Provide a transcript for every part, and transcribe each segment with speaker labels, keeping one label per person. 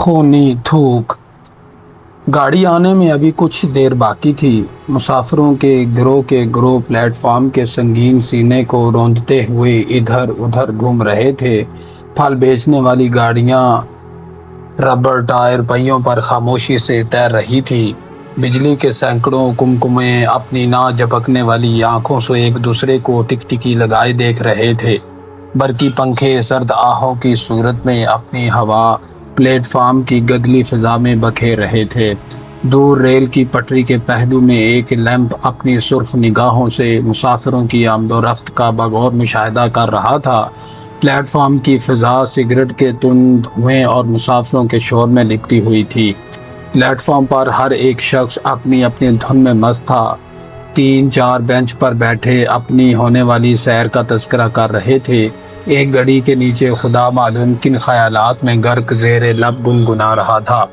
Speaker 1: خونی تھوک گاڑی آنے میں ابھی کچھ دیر باقی تھی۔ مسافروں کے گروہ پلیٹ فارم کے سنگین سینے کو روندتے ہوئے ادھر ادھر گھوم رہے تھے۔ پھل بیچنے والی گاڑیاں ربڑ ٹائر پہیوں پر خاموشی سے تیر رہی تھی۔ بجلی کے سینکڑوں کمکمے اپنی نہ جھپکنے والی آنکھوں سے ایک دوسرے کو ٹکٹکی لگائے دیکھ رہے تھے۔ برقی پنکھے سرد آہوں کی صورت میں اپنی ہوا پلیٹ فارم کی گدلی فضا میں بکھیر رہے تھے۔ دور ریل کی پٹری کے پہلو میں ایک لیمپ اپنی سرخ نگاہوں سے مسافروں کی آمد و رفت کا بغور مشاہدہ کر رہا تھا۔ پلیٹ فارم کی فضا سگریٹ کے تند دھوئیں اور مسافروں کے شور میں لپٹی ہوئی تھی۔ پلیٹ فارم پر ہر ایک شخص اپنی اپنی دھن میں مست تھا۔ 3-4 بینچ پر بیٹھے اپنی ہونے والی سیر کا تذکرہ کر رہے تھے۔ ایک گھڑی کے نیچے خدا معلوم کن خیالات میں غرق زیر لب گنگنا رہا تھا۔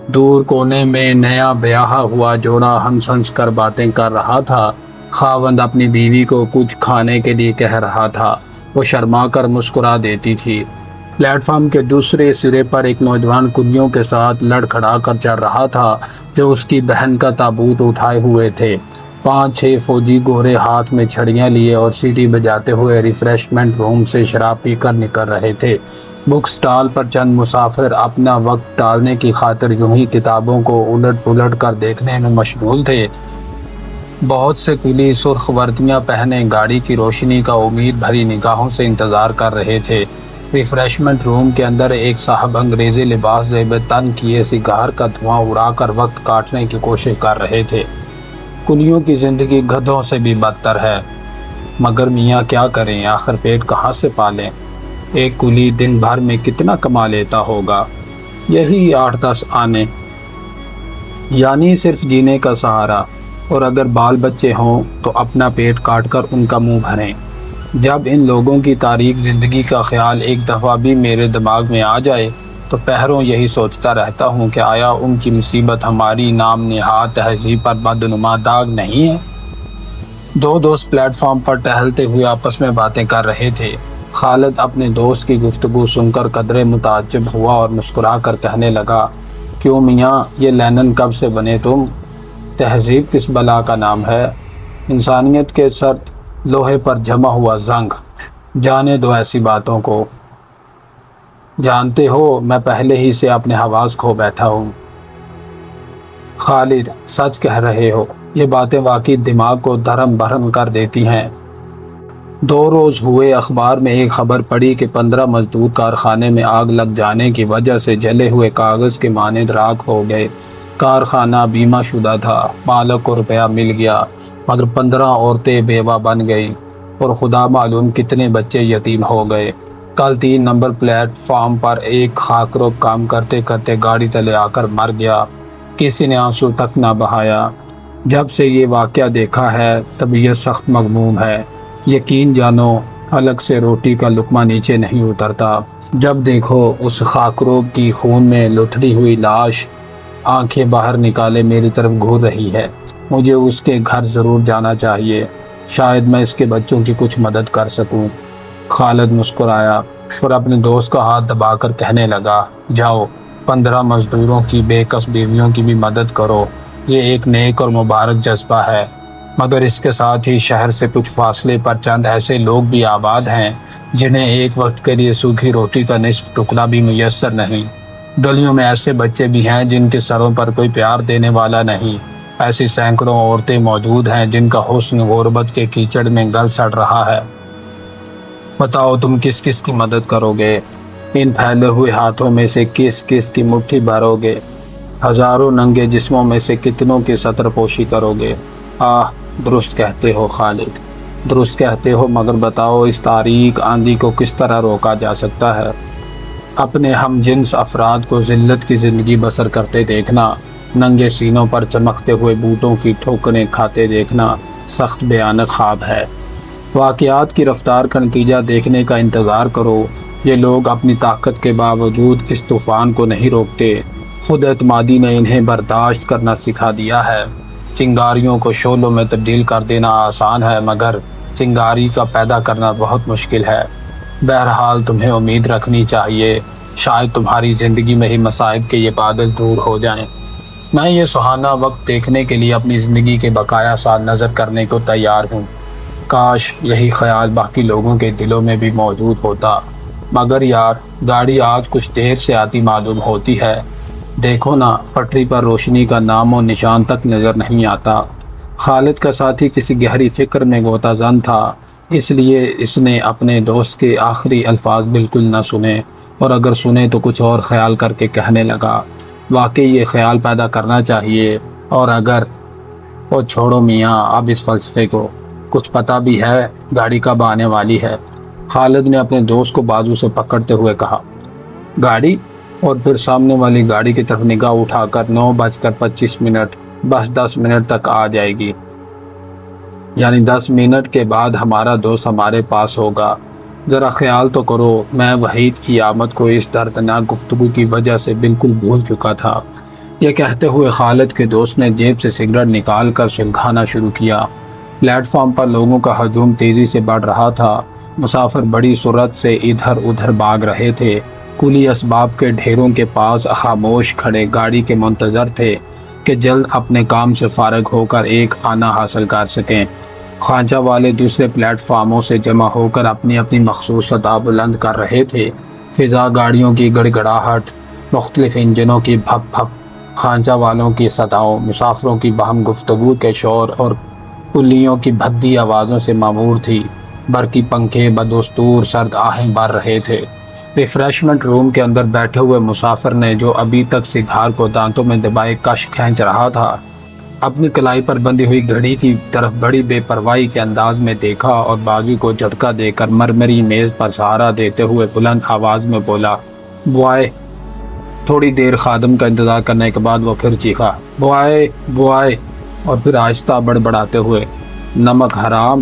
Speaker 1: دور کونے میں نیا بیاہ ہوا جوڑا ہنس ہنس کر باتیں کر رہا تھا۔ خاوند اپنی بیوی کو کچھ کھانے کے لیے کہہ رہا تھا، وہ شرما کر مسکرا دیتی تھی۔ پلیٹ فارم کے دوسرے سرے پر ایک نوجوان کلیوں کے ساتھ لڑکھڑا کر چل رہا تھا جو اس کی بہن کا تابوت اٹھائے ہوئے تھے۔ 5-6 فوجی گورے ہاتھ میں چھڑیاں لیے اور سیٹی بجاتے ہوئے ریفریشمنٹ روم سے شراب پی کر نکل رہے تھے۔ بک سٹال پر چند مسافر اپنا وقت ٹالنے کی خاطر یوں ہی کتابوں کو الٹ پلٹ کر دیکھنے میں مشغول تھے۔ بہت سے کلی سرخ وردیاں پہنے گاڑی کی روشنی کا امید بھری نگاہوں سے انتظار کر رہے تھے۔ ریفریشمنٹ روم کے اندر ایک صاحب انگریزی لباس زیب تن کیے سگار کا دھواں اڑا کر وقت کاٹنے کی کوشش کر رہے تھے۔ کلیوں کی زندگی گدھوں سے بھی بدتر ہے، مگر میاں کیا کریں، آخر پیٹ کہاں سے پالیں۔ ایک کلی دن بھر میں کتنا کما لیتا ہوگا؟ یہی 8-10 آنے، یعنی صرف جینے کا سہارا، اور اگر بال بچے ہوں تو اپنا پیٹ کاٹ کر ان کا منہ بھریں۔ جب ان لوگوں کی تاریک زندگی کا خیال ایک دفعہ بھی میرے دماغ میں آ جائے تو پہروں یہی سوچتا رہتا ہوں کہ آیا ان کی مصیبت ہماری نام نہاد تہذیب پر بدنما داغ نہیں ہے۔ 2 دوست پلیٹ فارم پر ٹہلتے ہوئے آپس میں باتیں کر رہے تھے۔ خالد اپنے دوست کی گفتگو سن کر قدرے متعجب ہوا اور مسکرا کر کہنے لگا، کیوں میاں، یہ لینن کب سے بنے تم؟ تہذیب کس بلا کا نام ہے؟ انسانیت کے سرد لوہے پر جمع ہوا زنگ۔ جانے دو ایسی باتوں کو، جانتے ہو میں پہلے ہی سے اپنے حواس کھو بیٹھا ہوں۔ خالد، سچ کہہ رہے ہو، یہ باتیں واقعی دماغ کو دھرم بھرم کر دیتی ہیں۔ 2 روز ہوئے اخبار میں ایک خبر پڑی کہ 15 مزدور کارخانے میں آگ لگ جانے کی وجہ سے جلے ہوئے کاغذ کے مانند راکھ ہو گئے۔ کارخانہ بیمہ شدہ تھا، مالک کو روپیہ مل گیا، مگر 15 عورتیں بیوہ بن گئیں اور خدا معلوم کتنے بچے یتیم ہو گئے۔ کل 3 نمبر پلیٹ فارم پر ایک خاکروب کام کرتے کرتے گاڑی تلے آ کر مر گیا، کسی نے آنسو تک نہ بہایا۔ جب سے یہ واقعہ دیکھا ہے طبیعت سخت مغموم ہے، یقین جانو حلق سے روٹی کا لقمہ نیچے نہیں اترتا۔ جب دیکھو اس خاکروب کی خون میں لتھڑی ہوئی لاش آنکھیں باہر نکالے میری طرف گھور رہی ہے۔ مجھے اس کے گھر ضرور جانا چاہیے، شاید میں اس کے بچوں کی کچھ مدد کر سکوں۔ خالد مسکرایا اور اپنے دوست کا ہاتھ دبا کر کہنے لگا، جاؤ 15 مزدوروں کی بے کس بیویوں کی بھی مدد کرو، یہ ایک نیک اور مبارک جذبہ ہے۔ مگر اس کے ساتھ ہی شہر سے کچھ فاصلے پر چند ایسے لوگ بھی آباد ہیں جنہیں ایک وقت کے لیے سوکھی روٹی کا نصف ٹکڑا بھی میسر نہیں۔ گلیوں میں ایسے بچے بھی ہیں جن کے سروں پر کوئی پیار دینے والا نہیں۔ ایسی سینکڑوں عورتیں موجود ہیں جن کا حسن غربت کے کیچڑ میں گل سڑ رہا ہے۔ بتاؤ تم کس کس کی مدد کرو گے؟ ان پھیلے ہوئے ہاتھوں میں سے کس کس کی مٹھی بھرو گے؟ ہزاروں ننگے جسموں میں سے کتنوں کی سطر پوشی کرو گے؟ درست کہتے ہو خالد، درست کہتے ہو، مگر بتاؤ اس تاریک آندھی کو کس طرح روکا جا سکتا ہے؟ اپنے ہم جنس افراد کو ذلت کی زندگی بسر کرتے دیکھنا، ننگے سینوں پر چمکتے ہوئے بوٹوں کی ٹھوکریں کھاتے دیکھنا سخت بھیانک خواب ہے۔ واقعات کی رفتار کا نتیجہ دیکھنے کا انتظار کرو۔ یہ لوگ اپنی طاقت کے باوجود اس طوفان کو نہیں روکتے۔ خود اعتمادی نے انہیں برداشت کرنا سکھا دیا ہے۔ چنگاریوں کو شعلوں میں تبدیل کر دینا آسان ہے، مگر چنگاری کا پیدا کرنا بہت مشکل ہے۔ بہرحال تمہیں امید رکھنی چاہیے، شاید تمہاری زندگی میں ہی مصائب کے یہ بادل دور ہو جائیں۔ میں یہ سہانا وقت دیکھنے کے لیے اپنی زندگی کے بقایا سال نظر کرنے کو تیار ہوں۔ کاش یہی خیال باقی لوگوں کے دلوں میں بھی موجود ہوتا، مگر یار گاڑی آج کچھ دیر سے آتی معلوم ہوتی ہے۔ دیکھو نا، پٹری پر روشنی کا نام و نشان تک نظر نہیں آتا۔ خالد کا ساتھی کسی گہری فکر میں غوطہ زن تھا، اس لیے اس نے اپنے دوست کے آخری الفاظ بالکل نہ سنے، اور اگر سنے تو کچھ اور خیال کر کے کہنے لگا، واقعی یہ خیال پیدا کرنا چاہیے، اور اگر وہ چھوڑو میاں اب اس فلسفے کو، کچھ پتہ بھی ہے گاڑی کب آنے والی ہے؟ خالد نے اپنے دوست کو بازو سے پکڑتے ہوئے کہا۔ گاڑی؟ اور پھر سامنے والی گاڑی کی طرف نگاہ اٹھا کر 9:25، بس 10 منٹ تک آ جائے گی، یعنی 10 منٹ کے بعد ہمارا دوست ہمارے پاس ہوگا۔ ذرا خیال تو کرو، میں وحید کی آمد کو اس دردناک گفتگو کی وجہ سے بالکل بھول چکا تھا۔ یہ کہتے ہوئے خالد کے دوست نے جیب سے سگریٹ نکال کر سلگھانا شروع کیا۔ پلیٹ فارم پر لوگوں کا ہجوم تیزی سے بڑھ رہا تھا۔ مسافر بڑی سرعت سے ادھر ادھر بھاگ رہے تھے۔ کلی اسباب کے ڈھیروں کے پاس خاموش کھڑے گاڑی کے منتظر تھے کہ جلد اپنے کام سے فارغ ہو کر ایک آنا حاصل کر سکیں۔ خانچہ والے دوسرے پلیٹ فارموں سے جمع ہو کر اپنی اپنی مخصوص صدا بلند کر رہے تھے۔ فضا گاڑیوں کی گڑگڑاہٹ، مختلف انجنوں کی بھپ بھپ، خانچہ والوں کی صداؤں، مسافروں کی باہم گفتگو کے شور اور کلیوں کی بھدی آوازوں سے معمور تھی۔ برقی پنکھے بدستور سرد آہیں بھر رہے تھے۔ ریفریشمنٹ روم کے اندر بیٹھے ہوئے مسافر نے، جو ابھی تک سگار کو دانتوں میں دبائے کش کھینچ رہا تھا، اپنی کلائی پر بندھی ہوئی گھڑی کی طرف بڑی بے پرواہی کے انداز میں دیکھا اور بازو کو جھٹکا دے کر مرمری میز پر سہارا دیتے ہوئے بلند آواز میں بولا، بوائے۔ تھوڑی دیر خادم کا انتظار کرنے کے بعد وہ پھر چیخا، بوائے بوائے، اور پھر آہستہ بڑبڑاتے ہوئے، نمک حرام۔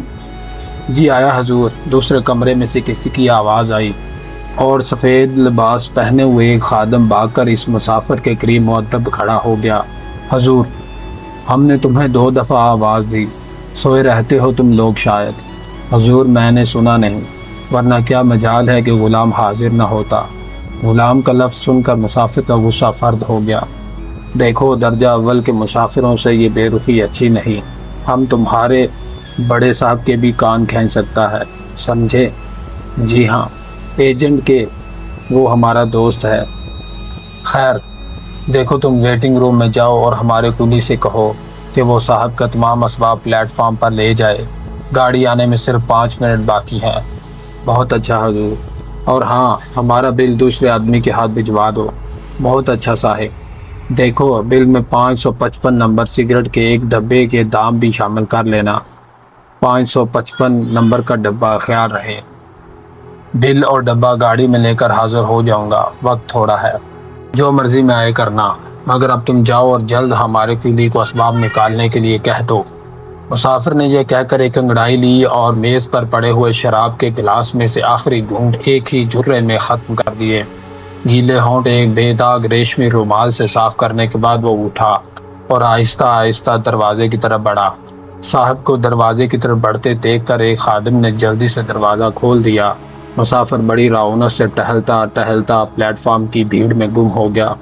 Speaker 1: جی آیا حضور، دوسرے کمرے میں سے کسی کی آواز آئی، اور سفید لباس پہنے ہوئے ایک خادم بھاگ کر اس مسافر کے قریب مؤدب کھڑا ہو گیا۔ حضور، ہم نے تمہیں 2 دفعہ آواز دی، سوئے رہتے ہو تم لوگ شاید۔ حضور، میں نے سنا نہیں، ورنہ کیا مجال ہے کہ غلام حاضر نہ ہوتا۔ غلام کا لفظ سن کر مسافر کا غصہ فرد ہو گیا۔ دیکھو، درجہ اول کے مسافروں سے یہ بے رخی اچھی نہیں، ہم تمہارے بڑے صاحب کے بھی کان کھینچ سکتا ہے، سمجھے؟ جی ہاں، ایجنٹ کے، وہ ہمارا دوست ہے۔ خیر، دیکھو تم ویٹنگ روم میں جاؤ اور ہمارے کلی سے کہو کہ وہ صاحب کا تمام اسباب پلیٹ فارم پر لے جائے، گاڑی آنے میں صرف 5 منٹ باقی ہے۔ بہت اچھا حضور، اور ہاں، ہمارا بل دوسرے آدمی کے ہاتھ بھجوا دو۔ بہت اچھا صاحب، دیکھو بل میں 555 نمبر سگریٹ کے ایک ڈبے کے دام بھی شامل کر لینا۔ 555 نمبر کا ڈبہ، خیال رہے۔ بل اور ڈبہ گاڑی میں لے کر حاضر ہو جاؤں گا، وقت تھوڑا ہے، جو مرضی میں آئے کرنا، مگر اب تم جاؤ اور جلد ہمارے کلی کو اسباب نکالنے کے لیے کہہ دو۔ مسافر نے یہ کہہ کر ایک انگڑائی لی اور میز پر پڑے ہوئے شراب کے گلاس میں سے آخری گھونٹ ایک ہی جھرے میں ختم کر دیے۔ گیلے ہونٹ ایک بے داغ ریشمی رومال سے صاف کرنے کے بعد وہ اٹھا اور آہستہ آہستہ دروازے کی طرف بڑھا۔ صاحب کو دروازے کی طرف بڑھتے دیکھ کر ایک خادم نے جلدی سے دروازہ کھول دیا۔ مسافر بڑی رعونت سے ٹہلتا ٹہلتا پلیٹ فارم کی بھیڑ میں گم ہو گیا۔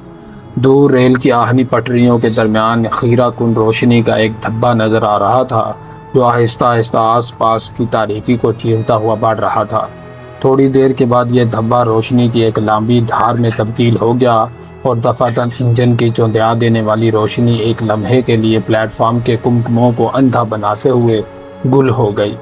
Speaker 1: دور ریل کی آہنی پٹریوں کے درمیان خیرہ کن روشنی کا ایک دھبا نظر آ رہا تھا، جو آہستہ آہستہ آس پاس کی تاریکی کو چیرتا ہوا بڑھ رہا تھا۔ تھوڑی دیر کے بعد یہ دھبا روشنی کی ایک لمبی دھار میں تبدیل ہو گیا اور دفعتاً انجن کی چوندیا دینے والی روشنی ایک لمحے کے لیے پلیٹ فارم کے کمکموں کو اندھا بناتے ہوئے گل ہو گئی۔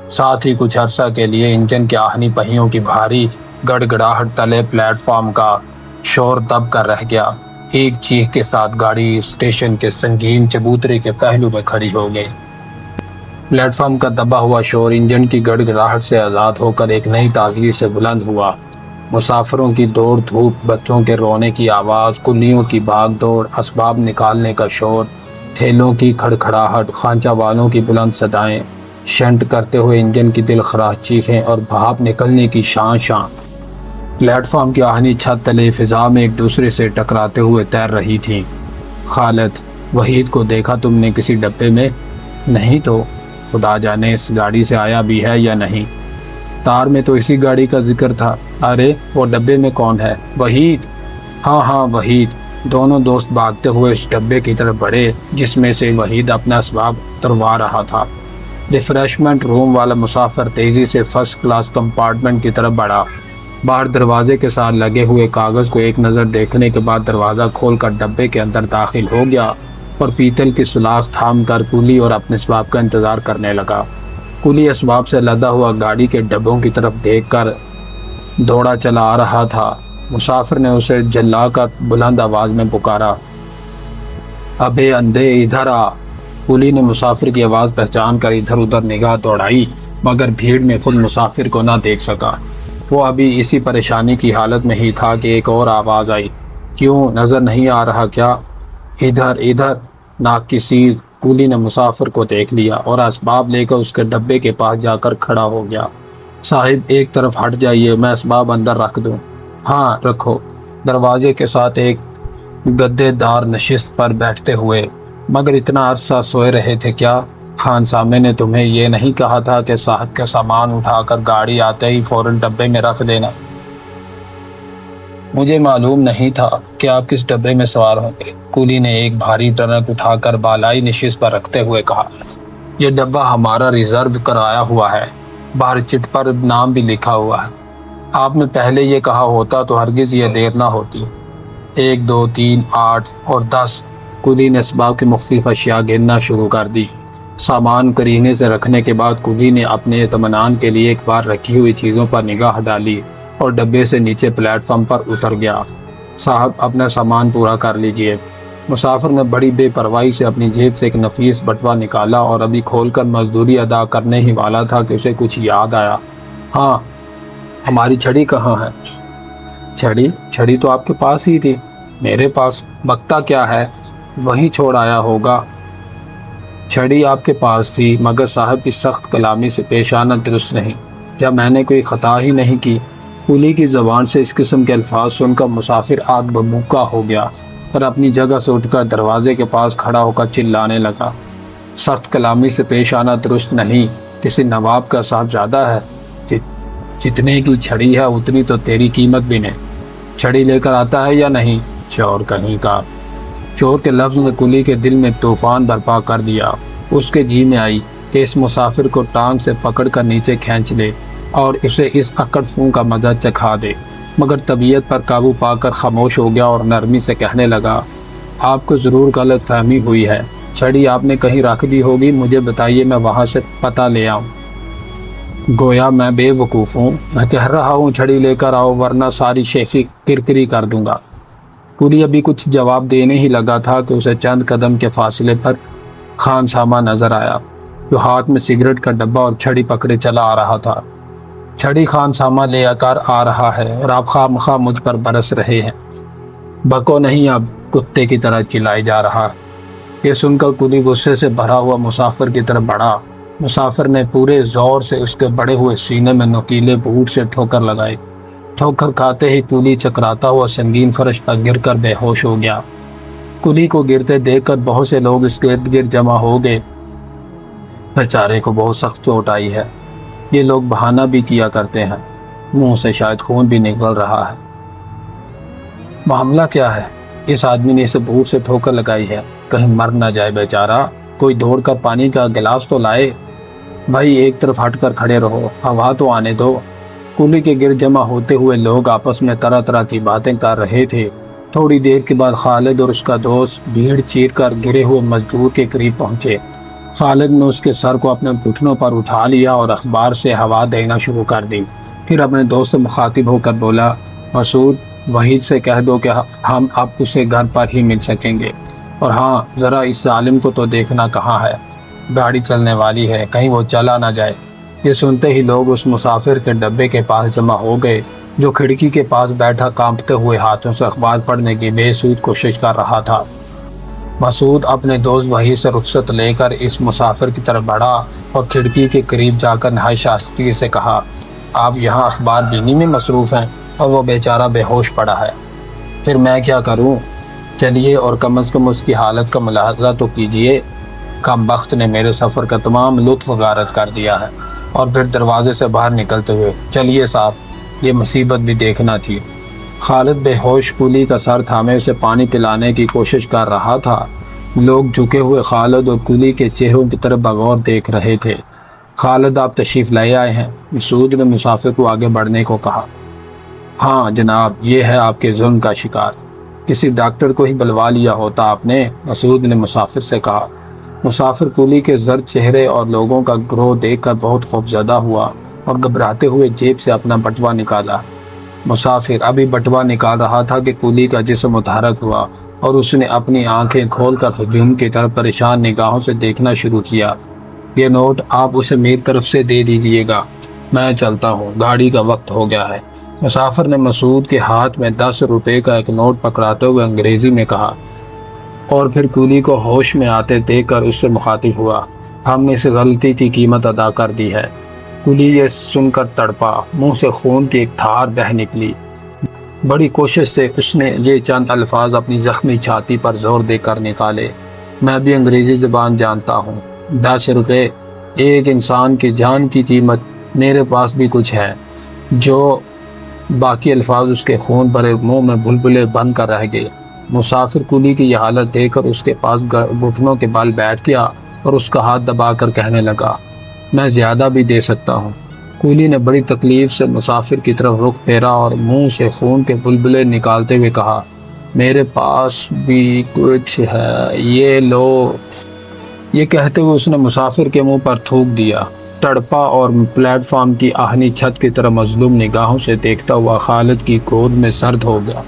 Speaker 1: ساتھ ہی کچھ عرصہ کے لیے انجن کے آہنی پہیوں کی بھاری گڑگڑاہٹ تلے پلیٹ فارم کا شور دب کر رہ گیا۔ ایک چیخ کے ساتھ گاڑی اسٹیشن کے سنگین چبوترے کے پہلو میں کھڑی ہو گئی۔ پلیٹ فارم کا دبا ہوا شور انجن کی گڑگڑاہٹ سے آزاد ہو کر ایک نئی تازگی سے بلند ہوا۔ مسافروں کی دوڑ دھوپ، بچوں کے رونے کی آواز، کلیوں کی بھاگ دوڑ، اسباب نکالنے کا شور، تھیلوں کی کھڑکھڑاہٹ، خانچہ والوں کی بلند صدائیں، شنٹ کرتے ہوئے انجن کی دل خراش چیخیں اور بھاپ نکلنے کی شان شان پلیٹ فارم کی آہنی چھت تلے فضا میں ایک دوسرے سے ٹکراتے ہوئے تیر رہی تھیں۔ خالد، وحید کو دیکھا تم نے کسی ڈبے میں؟ نہیں تو خدا جانے اس گاڑی سے آیا بھی ہے یا نہیں۔ افطار میں تو اسی گاڑی کا ذکر تھا۔ ارے وہ ڈبے میں کون ہے؟ وحید؟ ہاں وحید۔ دونوں دوست بھاگتے ہوئے اس ڈبے کی طرف بڑھے جس میں سے وحید اپنا اسباب اتروا رہا تھا۔ ریفریشمنٹ روم والا مسافر تیزی سے فرسٹ کلاس کمپارٹمنٹ کی طرف بڑھا۔ باہر دروازے کے ساتھ لگے ہوئے کاغذ کو ایک نظر دیکھنے کے بعد دروازہ کھول کر ڈبے کے اندر داخل ہو گیا اور پیتل کی سلاخ تھام کر کولی اور اپنے اسباب کا انتظار کرنے لگا۔ کولی اسباب سے لدا ہوا گاڑی کے ڈبوں کی طرف دیکھ کر دوڑا چلا آ رہا تھا۔ مسافر نے اسے جلا کر بلند آواز میں پکارا، ابے اندھے ادھر آ۔ کولی نے مسافر کی آواز پہچان کر ادھر ادھر نگاہ دوڑائی مگر بھیڑ میں خود مسافر کو نہ دیکھ سکا۔ وہ ابھی اسی پریشانی کی حالت میں ہی تھا کہ ایک اور آواز آئی، کیوں نظر نہیں آ رہا کیا؟ ادھر ادھر۔ ناک کی سیر۔ کولی نے مسافر کو دیکھ لیا اور اسباب لے کر اس کے ڈبے کے پاس جا کر کھڑا ہو گیا۔ صاحب ایک طرف ہٹ جائیے، میں اسباب اندر رکھ دوں۔ ہاں رکھو۔ دروازے کے ساتھ ایک گدے دار نشست پر بیٹھتے ہوئے، مگر اتنا عرصہ سوئے رہے تھے کیا؟ خان سامے نے تمہیں یہ نہیں کہا تھا کہ صاحب کا سامان اٹھا کر گاڑی آتے ہی فوراً ڈبے میں رکھ دینا؟ مجھے معلوم نہیں تھا کہ آپ کس ڈبے میں سوار ہوں گے، کولی نے ایک بھاری ٹرک اٹھا کر بالائی نشست پر رکھتے ہوئے کہا۔ یہ ڈبہ ہمارا ریزرو کرایا ہوا ہے، باہر چٹ پر نام بھی لکھا ہوا ہے۔ آپ نے پہلے یہ کہا ہوتا تو ہرگز یہ دیر نہ ہوتی۔ 1 2 3 8 اور 10۔ کولی نے اسباب کی مختلف اشیاء گننا شروع کر دی۔ سامان کرینے سے رکھنے کے بعد کولی نے اپنے اطمینان کے لیے ایک بار رکھی ہوئی چیزوں پر نگاہ ڈالی اور ڈبے سے نیچے پلیٹ فارم پر اتر گیا۔ صاحب اپنا سامان پورا کر لیجئے۔ مسافر نے بڑی بے پرواہی سے اپنی جیب سے ایک نفیس بٹوا نکالا اور ابھی کھول کر مزدوری ادا کرنے ہی والا تھا کہ اسے کچھ یاد آیا۔ ہاں ہماری چھڑی کہاں ہے؟ چھڑی تو آپ کے پاس ہی تھی۔ میرے پاس؟ بکتا کیا ہے، وہیں چھوڑ آیا ہوگا۔ چھڑی آپ کے پاس تھی مگر صاحب کی سخت کلامی سے پیش آنا درست نہیں۔ جب میں نے کوئی خطا ہی نہیں کی۔ کولی کی زبان سے اس قسم کے الفاظ سن کر مسافر آگ ببوکا ہو گیا اور اپنی جگہ سے اٹھ کر دروازے کے پاس کھڑا ہو کر چلانے لگا، سخت کلامی سے پیش آنا درست نہیں؟ کسی نواب کا صاحبزادہ ہے؟ جتنے کی چھڑی ہے اتنی تو تیری قیمت بھی نہیں۔ چھڑی لے کر آتا ہے یا نہیں؟ چور کہیں کا۔ چور کے لفظ نے کولی کے دل میں طوفان برپا کر دیا۔ اس کے جی میں آئی کہ اس مسافر کو ٹانگ سے پکڑ کر نیچے کھینچ لے اور اسے اس اکڑ فون کا مزہ چکھا دے، مگر طبیعت پر قابو پا کر خاموش ہو گیا اور نرمی سے کہنے لگا، آپ کو ضرور غلط فہمی ہوئی ہے۔ چھڑی آپ نے کہیں رکھ دی ہوگی، مجھے بتائیے، میں وہاں سے پتہ لے آؤں۔ گویا میں بے وقوف ہوں، میں کہہ رہا ہوں چھڑی لے کر آؤ ورنہ ساری شیخی کرکری کر دوں گا۔ کولی ابھی کچھ جواب دینے ہی لگا تھا کہ اسے چند قدم کے فاصلے پر خان سامہ نظر آیا، جو ہاتھ میں سگریٹ کا ڈبہ اور چھڑی پکڑے چلا آ رہا تھا۔ چھڑی خان سامہ لے کر آ رہا ہے اور آپ خواہ مخواہ مجھ پر برس رہے ہیں۔ بکو نہیں، اب کتے کی طرح چلائی جا رہا ہے۔ یہ سن کر کولی غصے سے بھرا ہوا مسافر کی طرف بڑھا۔ مسافر نے پورے زور سے اس کے بڑے ہوئے سینے میں نوکیلے بوٹ سے ٹھوکر لگائی۔ ٹھوکر کھاتے ہی کولی چکراتا ہوا سنگین فرش پر گر کر بے ہوش ہو گیا۔ کولی کو گرتے دیکھ کر بہت سے لوگ اس کے ارد گرد جمع ہو گئے۔ بیچارے کو بہت سخت چوٹ آئی ہے، یہ لوگ بہانہ بھی کیا کرتے ہیں، منہ سے شاید خون بھی نکل رہا ہے۔ معاملہ کیا ہے؟ اس آدمی نے اسے بوٹ سے ٹھوکر لگائی ہے، کہیں مر نہ جائے بیچارہ، کوئی دوڑ کر پانی کا گلاس تو لائے۔ بھائی ایک طرف ہٹ کر کھڑے رہو، ہوا تو آنے دو۔ کولی کے گرد جمع ہوتے ہوئے لوگ آپس میں طرح طرح کی باتیں کر رہے تھے۔ تھوڑی دیر کے بعد خالد اور اس کا دوست بھیڑ چیر کر گرے ہوئے مزدور کے قریب پہنچے۔ خالد نے اس کے سر کو اپنے گھٹنوں پر اٹھا لیا اور اخبار سے ہوا دینا شروع کر دی۔ پھر اپنے دوست سے مخاطب ہو کر بولا، مسعود، وحید سے کہہ دو کہ ہم اب اسے گھر پر ہی مل سکیں گے، اور ہاں ذرا اس ظالم کو تو دیکھنا کہاں ہے، گاڑی چلنے والی ہے، کہیں وہ چلا نہ جائے۔ یہ سنتے ہی لوگ اس مسافر کے ڈبے کے پاس جمع ہو گئے، جو کھڑکی کے پاس بیٹھا کانپتے ہوئے ہاتھوں سے اخبار پڑھنے کی بے سود کوشش کر رہا تھا۔ مسعود اپنے دوست وحید سے رخصت لے کر اس مسافر کی طرف بڑھا اور کھڑکی کے قریب جا کر نہایت شائستگی سے کہا، آپ یہاں اخبار بینی میں مصروف ہیں اور وہ بیچارہ بے ہوش پڑا ہے۔ پھر میں کیا کروں؟ چلیے اور کم از کم اس کی حالت کا ملاحظہ تو کیجیے۔ کم بخت نے میرے سفر کا تمام لطف غارت کر دیا ہے۔ اور پھر دروازے سے باہر نکلتے ہوئے، چلیے صاحب، یہ مصیبت بھی دیکھنا تھی۔ خالد بے ہوش کولی کا سر تھامے اسے پانی پلانے کی کوشش کر رہا تھا۔ لوگ جھکے ہوئے خالد اور کولی کے چہروں کی طرف بغور دیکھ رہے تھے۔ خالد، آپ تشریف لائے آئے ہیں؟ مسعود نے مسافر کو آگے بڑھنے کو کہا۔ ہاں جناب، یہ ہے آپ کے ظلم کا شکار۔ کسی ڈاکٹر کو ہی بلوا لیا ہوتا آپ نے، مسعود نے مسافر سے کہا۔ مسافر کولی کے زرد چہرے اور لوگوں کا گروہ دیکھ کر بہت خوفزدہ ہوا اور گھبراتے ہوئے جیب سے اپنا بٹوا نکالا۔ مسافر ابھی بٹوا نکال رہا تھا کہ کولی کا جسم متحرک ہوا اور اس نے اپنی آنکھیں کھول کر ہجوم کی طرف پریشان نگاہوں سے دیکھنا شروع کیا۔ یہ نوٹ آپ اسے میری طرف سے دے دیجئے گا، میں چلتا ہوں، گاڑی کا وقت ہو گیا ہے۔ مسافر نے مسعود کے ہاتھ میں 10 روپے کا ایک نوٹ پکڑاتے ہوئے انگریزی میں کہا اور پھر کولی کو ہوش میں آتے دیکھ کر اس سے مخاطب ہوا۔ ہم نے اس غلطی کی قیمت ادا کر دی ہے۔ کولی یہ سن کر تڑپا، منہ سے خون کی ایک دھار بہہ نکلی۔ بڑی کوشش سے اس نے یہ چند الفاظ اپنی زخمی چھاتی پر زور دے کر نکالے۔ میں بھی انگریزی زبان جانتا ہوں۔ 10 روپے، ایک انسان کی جان کی قیمت، میرے پاس بھی کچھ ہے۔ جو باقی الفاظ اس کے خون بھرے منہ میں بلبلے بن کر رہ گئے۔ مسافر کولی کی یہ حالت دیکھ کر اس کے پاس گھٹنوں کے بل بیٹھ گیا اور اس کا ہاتھ دبا کر کہنے لگا، میں زیادہ بھی دے سکتا ہوں۔ کولی نے بڑی تکلیف سے مسافر کی طرف رخ پھیرا اور منہ سے خون کے بلبلے نکالتے ہوئے کہا، میرے پاس بھی کچھ ہے، یہ لو۔ یہ کہتے ہوئے اس نے مسافر کے منہ پر تھوک دیا۔ تڑپا اور پلیٹ فارم کی آہنی چھت کی طرف مظلوم نگاہوں سے دیکھتا ہوا خالد کی گود میں سرد ہو گیا۔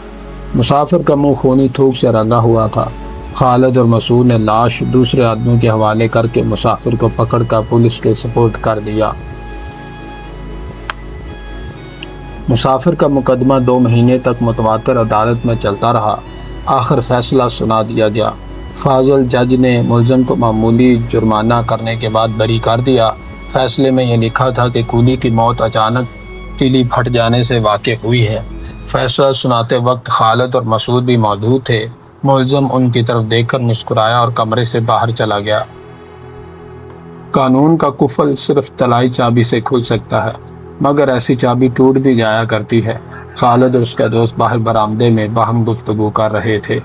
Speaker 1: مسافر کا منہ خونی تھوک سے رنگا ہوا تھا۔ خالد اور مسعود نے لاش دوسرے آدمیوں کے حوالے کر کے مسافر کو پکڑ کر پولیس کے سپرد کر دیا۔ مسافر کا مقدمہ 2 مہینے تک متواتر عدالت میں چلتا رہا۔ آخر فیصلہ سنا دیا گیا۔ فاضل جج نے ملزم کو معمولی جرمانہ کرنے کے بعد بری کر دیا۔ فیصلے میں یہ لکھا تھا کہ کولی کی موت اچانک تیلی پھٹ جانے سے واقع ہوئی ہے۔ فیصلہ سناتے وقت خالد اور مسعود بھی موجود تھے۔ ملزم ان کی طرف دیکھ کر مسکرایا اور کمرے سے باہر چلا گیا۔ قانون کا قفل صرف طلائی چابی سے کھل سکتا ہے، مگر ایسی چابی ٹوٹ بھی جایا کرتی ہے۔ خالد اور اس کا دوست باہر برآمدے میں باہم گفتگو کر رہے تھے۔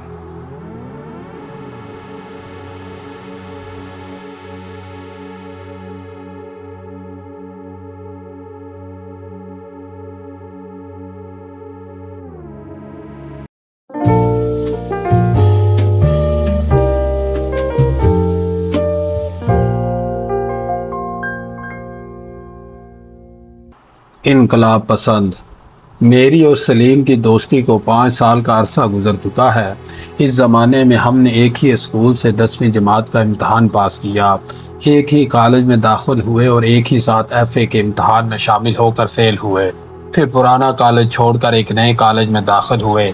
Speaker 1: انقلاب پسند۔ میری اور سلیم کی دوستی کو 5 سال کا عرصہ گزر چکا ہے۔ اس زمانے میں ہم نے ایک ہی اسکول سے 10ویں جماعت کا امتحان پاس کیا، ایک ہی کالج میں داخل ہوئے اور ایک ہی ساتھ FA کے امتحان میں شامل ہو کر فیل ہوئے۔ پھر پرانا کالج چھوڑ کر ایک نئے کالج میں داخل ہوئے۔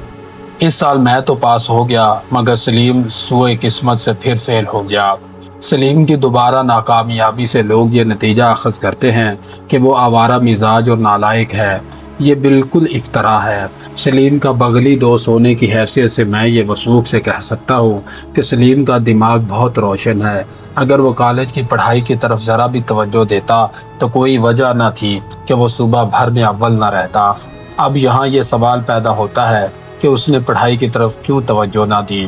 Speaker 1: اس سال میں تو پاس ہو گیا، مگر سلیم سوئے قسمت سے پھر فیل ہو گیا۔ سلیم کی دوبارہ ناکامیابی سے لوگ یہ نتیجہ اخذ کرتے ہیں کہ وہ آوارہ مزاج اور نالائق ہے۔ یہ بالکل افطرا ہے۔ سلیم کا بغلی دوست ہونے کی حیثیت سے میں یہ وثوق سے کہہ سکتا ہوں کہ سلیم کا دماغ بہت روشن ہے۔ اگر وہ کالج کی پڑھائی کی طرف ذرا بھی توجہ دیتا تو کوئی وجہ نہ تھی کہ وہ صوبہ بھر میں اول نہ رہتا۔ اب یہاں یہ سوال پیدا ہوتا ہے کہ اس نے پڑھائی کی طرف کیوں توجہ نہ دی۔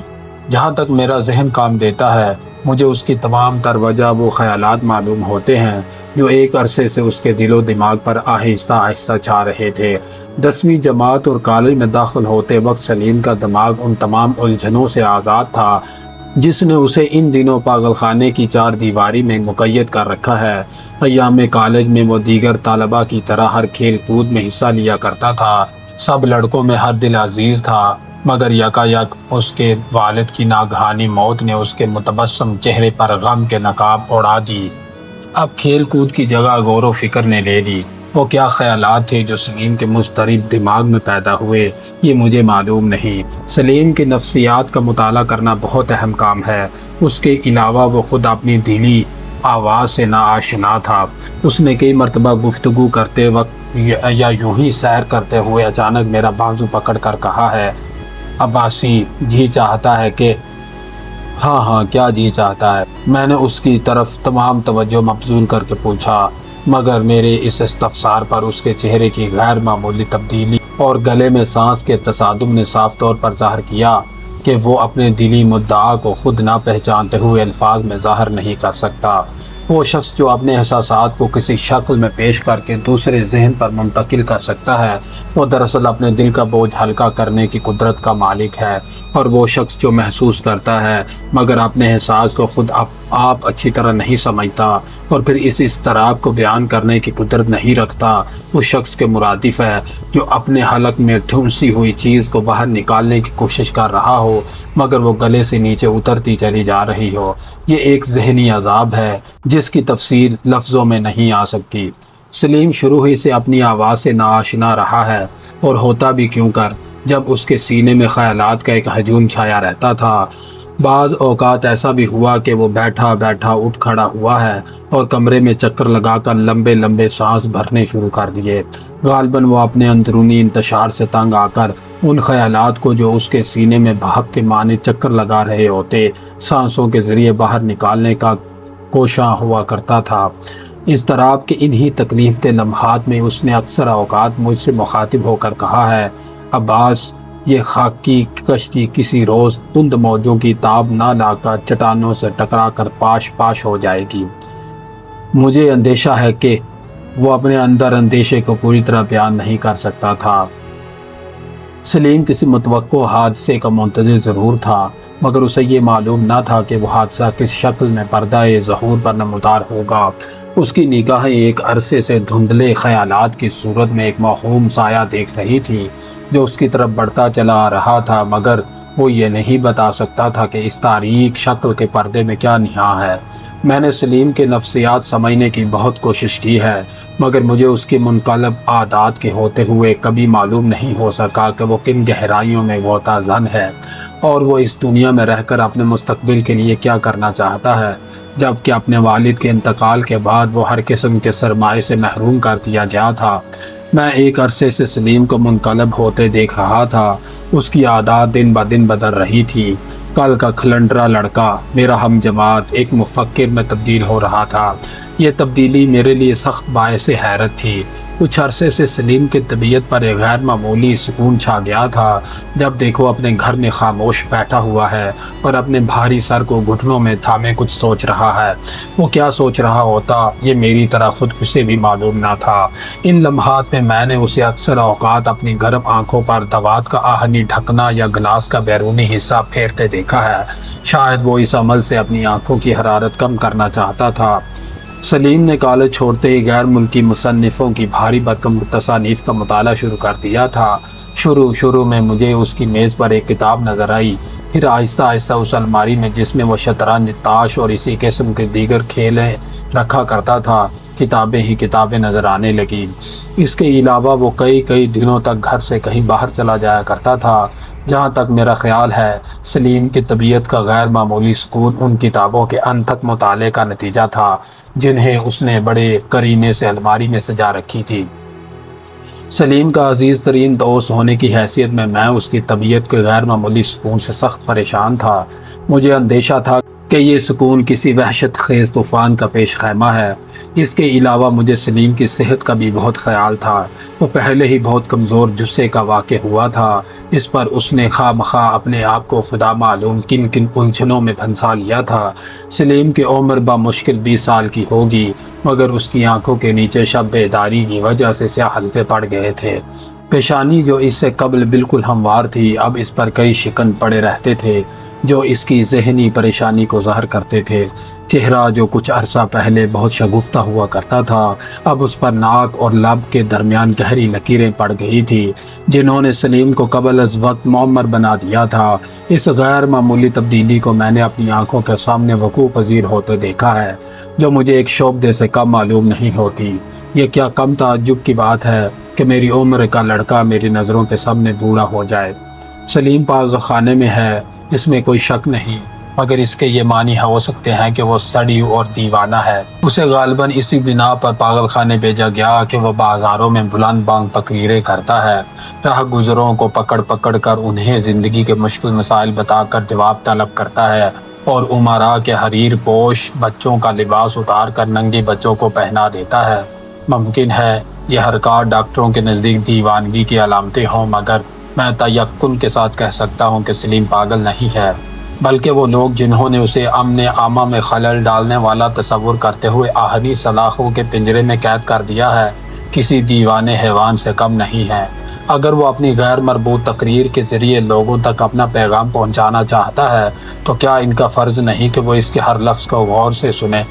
Speaker 1: جہاں تک میرا ذہن کام دیتا ہے، مجھے اس کی تمام تر وجہ وہ خیالات معلوم ہوتے ہیں جو ایک عرصے سے اس کے دل و دماغ پر آہستہ آہستہ چھا رہے تھے۔ 10ویں جماعت اور کالج میں داخل ہوتے وقت سلیم کا دماغ ان تمام الجھنوں سے آزاد تھا جس نے اسے ان دنوں پاگل خانے کی 4 دیواری میں مقید کر رکھا ہے۔ ایام کالج میں وہ دیگر طلباء کی طرح ہر کھیل کود میں حصہ لیا کرتا تھا۔ سب لڑکوں میں ہر دل عزیز تھا، مگر یکایک اس کے والد کی ناگہانی موت نے اس کے متبسم چہرے پر غم کے نقاب اڑا دی۔ اب کھیل کود کی جگہ غور و فکر نے لے لی۔ وہ کیا خیالات تھے جو سلیم کے مضطرب دماغ میں پیدا ہوئے، یہ مجھے معلوم نہیں۔ سلیم کی نفسیات کا مطالعہ کرنا بہت اہم کام ہے۔ اس کے علاوہ وہ خود اپنی دلی آواز سے ناآشنا تھا۔ اس نے کئی مرتبہ گفتگو کرتے وقت یا یوں ہی سیر کرتے ہوئے اچانک میرا بازو پکڑ کر کہا ہے، عباسی، جی چاہتا ہے کہ… ہاں کیا جی چاہتا ہے؟ میں نے اس کی طرف تمام توجہ مبذول کر کے پوچھا۔ مگر میرے اس استفسار پر اس کے چہرے کی غیر معمولی تبدیلی اور گلے میں سانس کے تصادم نے صاف طور پر ظاہر کیا کہ وہ اپنے دلی مدعا کو خود نہ پہچانتے ہوئے الفاظ میں ظاہر نہیں کر سکتا۔ وہ شخص جو اپنے احساسات کو کسی شکل میں پیش کر کے دوسرے ذہن پر منتقل کر سکتا ہے، وہ دراصل اپنے دل کا بوجھ ہلکا کرنے کی قدرت کا مالک ہے، اور وہ شخص جو محسوس کرتا ہے مگر اپنے احساس کو خود آپ اچھی طرح نہیں سمجھتا اور پھر اس اضطراب کو بیان کرنے کی قدرت نہیں رکھتا، اس شخص کے مرادف ہے جو اپنے حلق میں ٹھونسی ہوئی چیز کو باہر نکالنے کی کوشش کر رہا ہو مگر وہ گلے سے نیچے اترتی چلی جا رہی ہو۔ یہ ایک ذہنی عذاب ہے جس کی تفصیل لفظوں میں نہیں آ سکتی۔ سلیم شروع ہی سے اپنی آواز سے ناآشنا رہا ہے، اور ہوتا بھی کیوں کر جب اس کے سینے میں خیالات کا ایک ہجوم چھایا رہتا تھا۔ بعض اوقات ایسا بھی ہوا کہ وہ بیٹھا بیٹھا اٹھ کھڑا ہوا ہے اور کمرے میں چکر لگا کر لمبے لمبے سانس بھرنے شروع کر دیے۔ غالباً وہ اپنے اندرونی انتشار سے تنگ آ کر ان خیالات کو جو اس کے سینے میں بھاپ کے معنی چکر لگا رہے ہوتے، سانسوں کے ذریعے باہر نکالنے کا کوشاں ہوا کرتا تھا۔ اضطراب کے انہی تکلیف دہ لمحات میں اس نے اکثر اوقات مجھ سے مخاطب ہو کر کہا ہے، عباس، یہ خاکی کشتی کسی روز تند موجوں کی تاب نہ لا کر چٹانوں سے ٹکرا کر پاش پاش ہو جائے گی۔ مجھے اندیشہ ہے کہ وہ اپنے اندر اندیشے کو پوری طرح بیان نہیں کر سکتا تھا۔ سلیم کسی متوقع حادثے کا منتظر ضرور تھا، مگر اسے یہ معلوم نہ تھا کہ وہ حادثہ کس شکل میں پردہ ظہور پر نمودار ہوگا۔ اس کی نگاہیں ایک عرصے سے دھندلے خیالات کی صورت میں ایک موہوم سایہ دیکھ رہی تھی جو اس کی طرف بڑھتا چلا آ رہا تھا، مگر وہ یہ نہیں بتا سکتا تھا کہ اس تاریک شکل کے پردے میں کیا نہاں ہے۔ میں نے سلیم کے نفسیات سمجھنے کی بہت کوشش کی ہے، مگر مجھے اس کی منقلب عادات کے ہوتے ہوئے کبھی معلوم نہیں ہو سکا کہ وہ کن گہرائیوں میں غوطہ زن ہے، اور وہ اس دنیا میں رہ کر اپنے مستقبل کے لیے کیا کرنا چاہتا ہے، جبکہ اپنے والد کے انتقال کے بعد وہ ہر قسم کے سرمائے سے محروم کر دیا گیا تھا۔ میں ایک عرصے سے سلیم کو منقلب ہوتے دیکھ رہا تھا۔ اس کی عادات دن بدن بدل رہی تھی۔ کل کا کھلنڈرا لڑکا، میرا ہم جماعت، ایک مفکر میں تبدیل ہو رہا تھا۔ یہ تبدیلی میرے لیے سخت باعث حیرت تھی۔ کچھ عرصے سے سلیم کی طبیعت پر ایک غیر معمولی سکون چھا گیا تھا۔ جب دیکھو اپنے گھر میں خاموش بیٹھا ہوا ہے اور اپنے بھاری سر کو گھٹنوں میں تھامے کچھ سوچ رہا ہے۔ وہ کیا سوچ رہا ہوتا یہ میری طرح خود اسے بھی معلوم نہ تھا۔ ان لمحات میں میں نے اسے اکثر اوقات اپنی گرم آنکھوں پر دوات کا آہنی ڈھکنا یا گلاس کا بیرونی حصہ پھیرتے دیکھا ہے۔ شاید وہ اس عمل سے اپنی آنکھوں کی حرارت کم کرنا چاہتا تھا۔ سلیم نے کالج چھوڑتے ہی غیر ملکی مصنفوں کی بھاری بھرکم تصانیف کا مطالعہ شروع کر دیا تھا۔ شروع میں مجھے اس کی میز پر ایک کتاب نظر آئی، پھر آہستہ آہستہ اس الماری میں جس میں وہ شطرنج، تاش اور اسی قسم کے دیگر کھیلیں رکھا کرتا تھا، کتابیں ہی کتابیں نظر آنے لگیں۔ اس کے علاوہ وہ کئی دنوں تک گھر سے کہیں باہر چلا جایا کرتا تھا۔ جہاں تک میرا خیال ہے، سلیم کی طبیعت کا غیر معمولی سکون ان کتابوں کے انتھک مطالعے کا نتیجہ تھا جنہیں اس نے بڑے قرینے سے الماری میں سجا رکھی تھی۔ سلیم کا عزیز ترین دوست ہونے کی حیثیت میں اس کی طبیعت کے غیر معمولی سکون سے سخت پریشان تھا۔ مجھے اندیشہ تھا کہ یہ سکون کسی وحشت خیز طوفان کا پیش خیمہ ہے۔ اس کے علاوہ مجھے سلیم کی صحت کا بھی بہت خیال تھا۔ وہ پہلے ہی بہت کمزور جثے کا واقع ہوا تھا۔ اس پر اس نے خواہ مخواہ اپنے آپ کو خدا معلوم کن الجھنوں میں پھنسا لیا تھا۔ سلیم کی عمر بمشکل 20 سال کی ہوگی، مگر اس کی آنکھوں کے نیچے شب بیداری کی وجہ سے سیاہ حلقے پڑ گئے تھے۔ پیشانی جو اس سے قبل بالکل ہموار تھی، اب اس پر کئی شکن پڑے رہتے تھے جو اس کی ذہنی پریشانی کو ظاہر کرتے تھے۔ چہرہ جو کچھ عرصہ پہلے بہت شگفتہ ہوا کرتا تھا، اب اس پر ناک اور لب کے درمیان گہری لکیریں پڑ گئی تھی جنہوں نے سلیم کو قبل از وقت معمر بنا دیا تھا۔ اس غیر معمولی تبدیلی کو میں نے اپنی آنکھوں کے سامنے وقوع پذیر ہوتے دیکھا ہے، جو مجھے ایک شعبدے سے کم معلوم نہیں ہوتی۔ یہ کیا کم تعجب کی بات ہے کہ میری عمر کا لڑکا میری نظروں کے سامنے بوڑھا ہو جائے۔ سلیم پاگل خانے میں ہے، اس میں کوئی شک نہیں، مگر اس کے یہ معنی ہو سکتے ہیں کہ وہ سڑی اور دیوانہ ہے۔ اسے غالباً اسی بنا پر پاگل خانے بھیجا گیا کہ وہ بازاروں میں بلند بانگ تقریریں کرتا ہے، راہ گزروں کو پکڑ کر انہیں زندگی کے مشکل مسائل بتا کر جواب طلب کرتا ہے اور امراء کے حریر پوش بچوں کا لباس اتار کر ننگے بچوں کو پہنا دیتا ہے۔ ممکن ہے یہ حرکات ڈاکٹروں کے نزدیک دیوانگی کی علامتیں ہوں، مگر میں تیقن کے ساتھ کہہ سکتا ہوں کہ سلیم پاگل نہیں ہے، بلکہ وہ لوگ جنہوں نے اسے امن عامہ میں خلل ڈالنے والا تصور کرتے ہوئے آہنی سلاخوں کے پنجرے میں قید کر دیا ہے، کسی دیوانے حیوان سے کم نہیں ہے۔ اگر وہ اپنی غیر مربوط تقریر کے ذریعے لوگوں تک اپنا پیغام پہنچانا چاہتا ہے تو کیا ان کا فرض نہیں کہ وہ اس کے ہر لفظ کو غور سے سنیں؟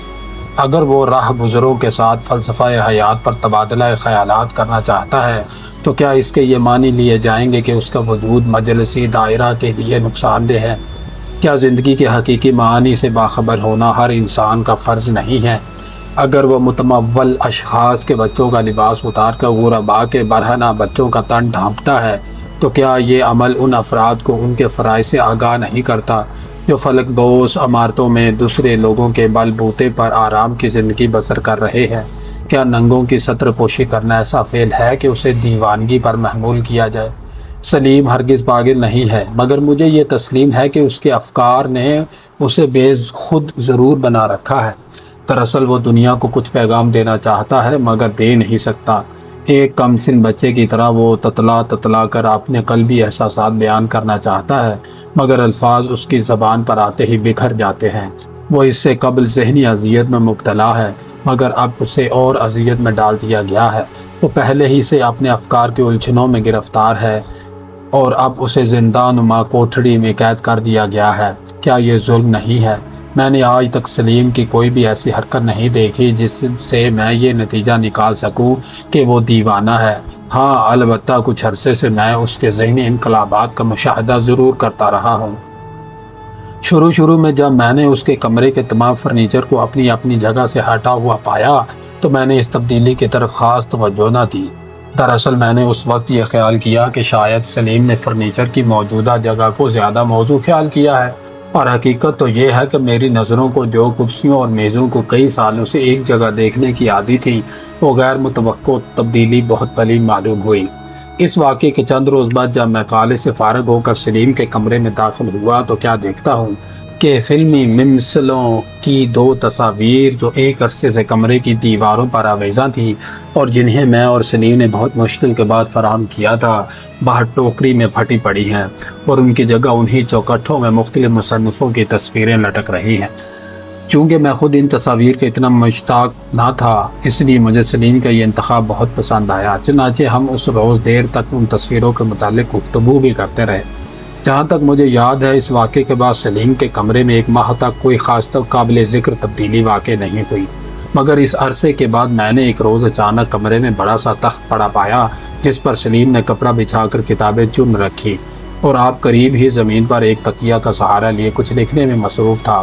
Speaker 1: اگر وہ راہ گزروں کے ساتھ فلسفہ حیات پر تبادلہ خیالات کرنا چاہتا ہے تو کیا اس کے یہ معنی لیے جائیں گے کہ اس کا وجود مجلسی دائرہ کے لیے نقصان دہ ہے؟ کیا زندگی کے حقیقی معانی سے باخبر ہونا ہر انسان کا فرض نہیں ہے؟ اگر وہ متمول اشخاص کے بچوں کا لباس اتار کر غربا کے برہنہ بچوں کا تن ڈھانپتا ہے تو کیا یہ عمل ان افراد کو ان کے فرائض سے آگاہ نہیں کرتا جو فلک بوس عمارتوں میں دوسرے لوگوں کے بل بوتے پر آرام کی زندگی بسر کر رہے ہیں؟ کیا ننگوں کی ستر پوشی کرنا ایسا فعل ہے کہ اسے دیوانگی پر محمول کیا جائے؟ سلیم ہرگز پاگل نہیں ہے، مگر مجھے یہ تسلیم ہے کہ اس کے افکار نے اسے بے خود ضرور بنا رکھا ہے۔ دراصل وہ دنیا کو کچھ پیغام دینا چاہتا ہے مگر دے نہیں سکتا۔ ایک کم سن بچے کی طرح وہ تتلا کر اپنے قلبی احساسات بیان کرنا چاہتا ہے، مگر الفاظ اس کی زبان پر آتے ہی بکھر جاتے ہیں۔ وہ اس سے قبل ذہنی اذیت میں مبتلا ہے، مگر اب اسے اور اذیت میں ڈال دیا گیا ہے۔ وہ پہلے ہی سے اپنے افکار کے الجھنوں میں گرفتار ہے اور اب اسے زندہ نما کوٹھڑی میں قید کر دیا گیا ہے۔ کیا یہ ظلم نہیں ہے؟ میں نے آج تک سلیم کی کوئی بھی ایسی حرکت نہیں دیکھی جس سے میں یہ نتیجہ نکال سکوں کہ وہ دیوانہ ہے۔ ہاں، البتہ کچھ عرصے سے میں اس کے ذہنی انقلابات کا مشاہدہ ضرور کرتا رہا ہوں۔ شروع میں جب میں نے اس کے کمرے کے تمام فرنیچر کو اپنی اپنی جگہ سے ہٹا ہوا پایا تو میں نے اس تبدیلی کی طرف خاص توجہ نہ دی۔ دراصل میں نے اس وقت یہ خیال کیا کہ شاید سلیم نے فرنیچر کی موجودہ جگہ کو زیادہ موزوں خیال کیا ہے، اور حقیقت تو یہ ہے کہ میری نظروں کو جو کرسیوں اور میزوں کو کئی سالوں سے ایک جگہ دیکھنے کی عادی تھی وہ غیر متوقع تبدیلی بہت بلند معلوم ہوئی۔ اس واقعے کے چند روز بعد جب میں کالج سے فارغ ہو کر سلیم کے کمرے میں داخل ہوا تو کیا دیکھتا ہوں کہ فلمی ممثلوں کی دو تصاویر جو ایک عرصے سے کمرے کی دیواروں پر آویزاں تھیں اور جنہیں میں اور سلیم نے بہت مشکل کے بعد فراہم کیا تھا، باہر ٹوکری میں پھٹی پڑی ہیں اور ان کی جگہ انہی چوکٹوں میں مختلف مصنفوں کی تصویریں لٹک رہی ہیں۔ چونکہ میں خود ان تصاویر کا اتنا مشتاق نہ تھا، اس لیے مجھے سلیم کا یہ انتخاب بہت پسند آیا۔ چنانچہ ہم اس روز دیر تک ان تصویروں کے متعلق گفتگو بھی کرتے رہے۔ جہاں تک مجھے یاد ہے، اس واقعے کے بعد سلیم کے کمرے میں ایک ماہ تک کوئی خاص قابل ذکر تبدیلی واقع نہیں ہوئی، مگر اس عرصے کے بعد میں نے ایک روز اچانک کمرے میں بڑا سا تخت پڑا پایا جس پر سلیم نے کپڑا بچھا کر کتابیں چن رکھی اور آپ قریب ہی زمین پر ایک تکیہ کا سہارا لیے کچھ لکھنے میں مصروف تھا۔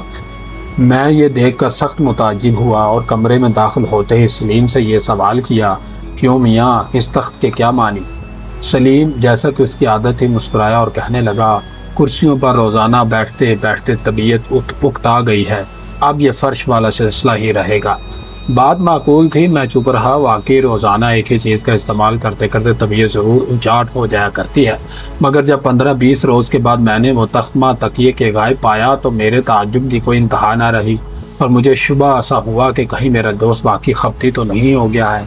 Speaker 1: میں یہ دیکھ کر سخت متعجب ہوا اور کمرے میں داخل ہوتے ہی سلیم سے یہ سوال کیا، کیوں میاں، اس تخت کے کیا معنی؟ سلیم جیسا کہ اس کی عادت تھی مسکرایا اور کہنے لگا، کرسیوں پر روزانہ بیٹھتے بیٹھتے طبیعت اکتا گئی ہے، اب یہ فرش والا سلسلہ ہی رہے گا۔ بات معقول تھی، میں چپ رہا۔ واقعی روزانہ ایک ہی چیز کا استعمال کرتے کرتے طبیعت ضرور اچاٹ ہو جایا کرتی ہے، مگر جب 15-20 روز کے بعد میں نے وہ تختمہ تکیے کے غائب پایا تو میرے تعجب کی کوئی انتہا نہ رہی اور مجھے شبہ ایسا ہوا کہ کہیں میرا دوست واقعی خپتی تو نہیں ہو گیا ہے۔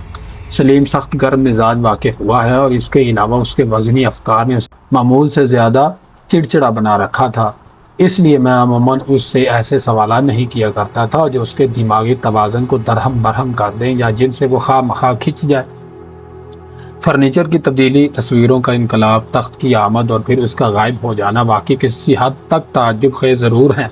Speaker 1: سلیم سخت گرم مزاج واقع ہوا ہے اور اس کے علاوہ اس کے وزنی افکار نے معمول سے زیادہ چڑچڑا بنا رکھا تھا، اس لیے میں عموماً اس سے ایسے سوالات نہیں کیا کرتا تھا جو اس کے دماغی توازن کو درہم برہم کر دیں یا جن سے وہ خواہ مخواہ کھنچ جائے۔ فرنیچر کی تبدیلی، تصویروں کا انقلاب، تخت کی آمد اور پھر اس کا غائب ہو جانا واقعی کسی حد تک تعجب خیز ضرور ہیں،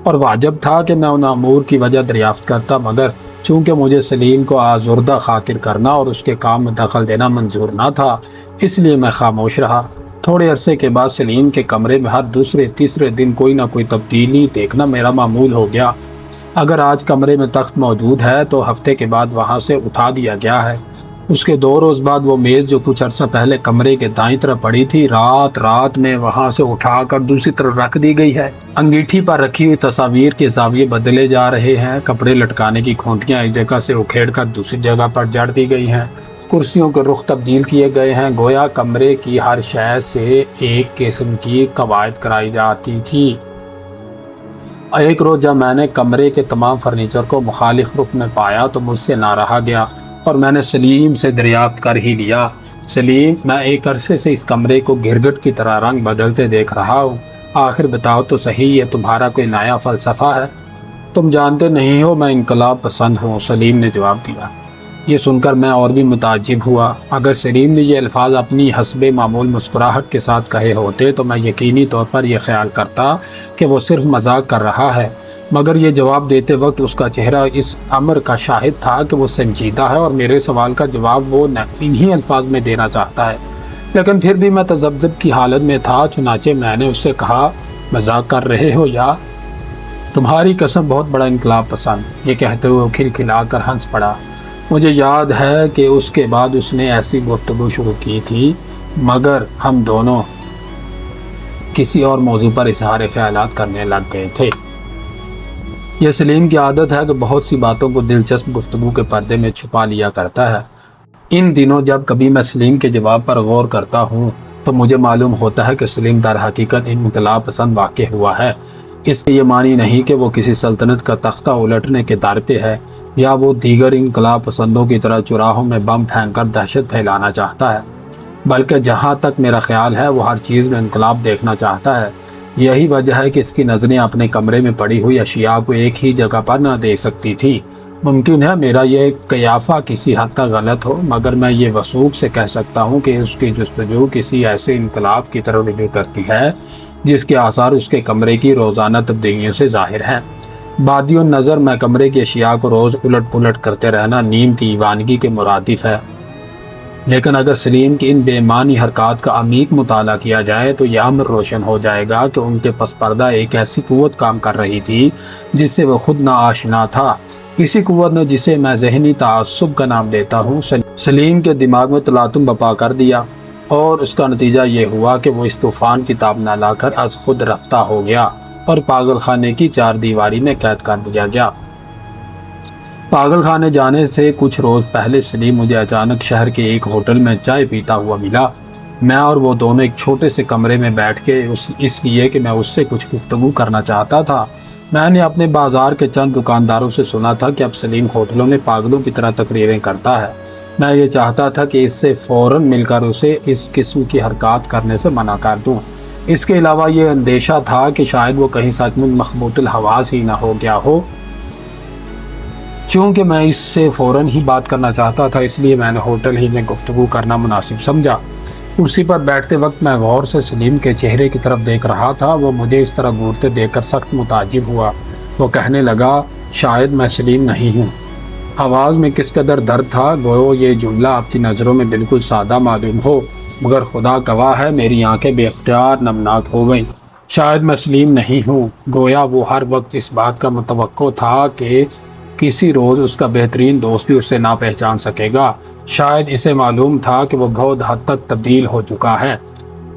Speaker 1: اور واجب تھا کہ میں ان امور کی وجہ دریافت کرتا، مگر چونکہ مجھے سلیم کو آزردہ خاطر کرنا اور اس کے کام میں دخل دینا منظور نہ تھا، اس لیے میں خاموش رہا۔ تھوڑے عرصے کے بعد سلیم کے کمرے میں ہر دوسرے تیسرے دن کوئی نہ کوئی تبدیلی دیکھنا میرا معمول ہو گیا۔ اگر آج کمرے میں تخت موجود ہے تو ہفتے کے بعد وہاں سے اٹھا دیا گیا ہے۔ اس کے 2 روز بعد وہ میز جو کچھ عرصہ پہلے کمرے کے دائیں طرف پڑی تھی رات میں وہاں سے اٹھا کر دوسری طرف رکھ دی گئی ہے۔ انگیٹھی پر رکھی ہوئی تصاویر کے زاویے بدلے جا رہے ہیں، کپڑے لٹکانے کی کھونٹیاں ایک جگہ سے اکھیڑ کر دوسری جگہ پر جڑ دی گئی ہیں، کرسیوں کے رخ تبدیل کیے گئے ہیں، گویا کمرے کی ہر شے سے ایک قسم کی قواعد کرائی جاتی تھی۔ ایک روز جب میں نے کمرے کے تمام فرنیچر کو مخالف رخ میں پایا تو مجھ سے نہ رہا گیا اور میں نے سلیم سے دریافت کر ہی لیا، سلیم، میں ایک عرصے سے اس کمرے کو گرگٹ کی طرح رنگ بدلتے دیکھ رہا ہوں، آخر بتاؤ تو صحیح، یہ تمہارا کوئی نیا فلسفہ ہے؟ تم جانتے نہیں ہو میں انقلاب پسند ہوں، سلیم نے جواب دیا۔ یہ سن کر میں اور بھی متعجب ہوا۔ اگر سلیم نے یہ الفاظ اپنی حسب معمول مسکراہٹ کے ساتھ کہے ہوتے تو میں یقینی طور پر یہ خیال کرتا کہ وہ صرف مذاق کر رہا ہے، مگر یہ جواب دیتے وقت اس کا چہرہ اس امر کا شاہد تھا کہ وہ سنجیدہ ہے اور میرے سوال کا جواب وہ انہی الفاظ میں دینا چاہتا ہے۔ لیکن پھر بھی میں تذبذب کی حالت میں تھا، چنانچہ میں نے اس سے کہا، مذاق کر رہے ہو یا؟ تمہاری قسم بہت بڑا انقلاب پسند، یہ کہتے ہوئے وہ کھلکھلا کر ہنس پڑا۔ مجھے یاد ہے کہ اس کے بعد اس نے ایسی گفتگو شروع کی تھی، مگر ہم دونوں کسی اور موضوع پر اظہار خیالات کرنے لگ گئے تھے۔ یہ سلیم کی عادت ہے کہ بہت سی باتوں کو دلچسپ گفتگو کے پردے میں چھپا لیا کرتا ہے۔ ان دنوں جب کبھی میں سلیم کے جواب پر غور کرتا ہوں تو مجھے معلوم ہوتا ہے کہ سلیم در حقیقت انقلاب پسند واقع ہوا ہے۔ اس کے یہ معنی نہیں کہ وہ کسی سلطنت کا تختہ الٹنے کے در پہ ہے یا وہ دیگر انقلاب پسندوں کی طرح چوراہوں میں بم پھینک کر دہشت پھیلانا چاہتا ہے، بلکہ جہاں تک میرا خیال ہے وہ ہر چیز میں انقلاب دیکھنا چاہتا ہے۔ یہی وجہ ہے کہ اس کی نظریں اپنے کمرے میں پڑی ہوئی اشیاء کو ایک ہی جگہ پر نہ دیکھ سکتی تھی۔ ممکن ہے میرا یہ قیافہ کسی حد تک غلط ہو، مگر میں یہ وثوق سے کہہ سکتا ہوں کہ اس کی جستجو کسی ایسے انقلاب کی طرف رجوع کرتی ہے جس کے آثار اس کے کمرے کی روزانہ تبدیلیوں سے ظاہر ہیں۔ بادی النظر میں کمرے کی اشیاء کو روز الٹ پلٹ کرتے رہنا نیم دیوانگی کے مرادف ہے، لیکن اگر سلیم کی ان بے معنی حرکات کا عمیق مطالعہ کیا جائے تو یہ امر روشن ہو جائے گا کہ ان کے پس پردہ ایک ایسی قوت کام کر رہی تھی جس سے وہ خود ناآشنا تھا۔ اسی قوت نے، جسے میں ذہنی تعصب کا نام دیتا ہوں، سلیم کے دماغ میں تلاطم برپا کر دیا، اور اس کا نتیجہ یہ ہوا کہ وہ اس طوفان کی تاب نہ لا کر از خود رفتہ ہو گیا اور پاگل خانے کی چار دیواری میں قید کر دیا گیا۔ پاگل خانے جانے سے کچھ روز پہلے سلیم مجھے اچانک شہر کے ایک ہوٹل میں چائے پیتا ہوا ملا۔ میں اور وہ دونوں ایک چھوٹے سے کمرے میں بیٹھ کے اس لیے کہ میں اس سے کچھ گفتگو کرنا چاہتا تھا۔ میں نے اپنے بازار کے چند دکانداروں سے سنا تھا کہ اب سلیم ہوٹلوں میں پاگلوں کی طرح تقریریں کرتا ہے۔ میں یہ چاہتا تھا کہ اس سے فوراً مل کر اسے اس قسم کی حرکات کرنے سے منع کر دوں۔ اس کے علاوہ یہ اندیشہ تھا کہ شاید وہ کہیں سچ مچ مخبوط الحواس ہی نہ ہو گیا ہو۔ چونکہ میں اس سے فوراً ہی بات کرنا چاہتا تھا، اس لیے میں نے ہوٹل ہی میں گفتگو کرنا مناسب سمجھا۔ کرسی پر بیٹھتے وقت میں غور سے سلیم کے چہرے کی طرف دیکھ رہا تھا۔ وہ مجھے اس طرح گھورتے دیکھ کر سخت متعجب ہوا۔ وہ کہنے لگا، شاید میں سلیم نہیں ہوں۔ آواز میں کس قدر درد تھا، گویا یہ جملہ آپ کی نظروں میں بالکل سادہ معلوم ہو، مگر خدا گواہ ہے میری آنکھیں بے اختیار نمناک ہو گئیں۔ شاید میں سلیم نہیں ہوں، گویا وہ ہر وقت اس بات کا متوقع تھا کہ کسی روز اس کا بہترین دوست بھی اسے نہ پہچان سکے گا۔ شاید اسے معلوم تھا کہ وہ بہت حد تک تبدیل ہو چکا ہے۔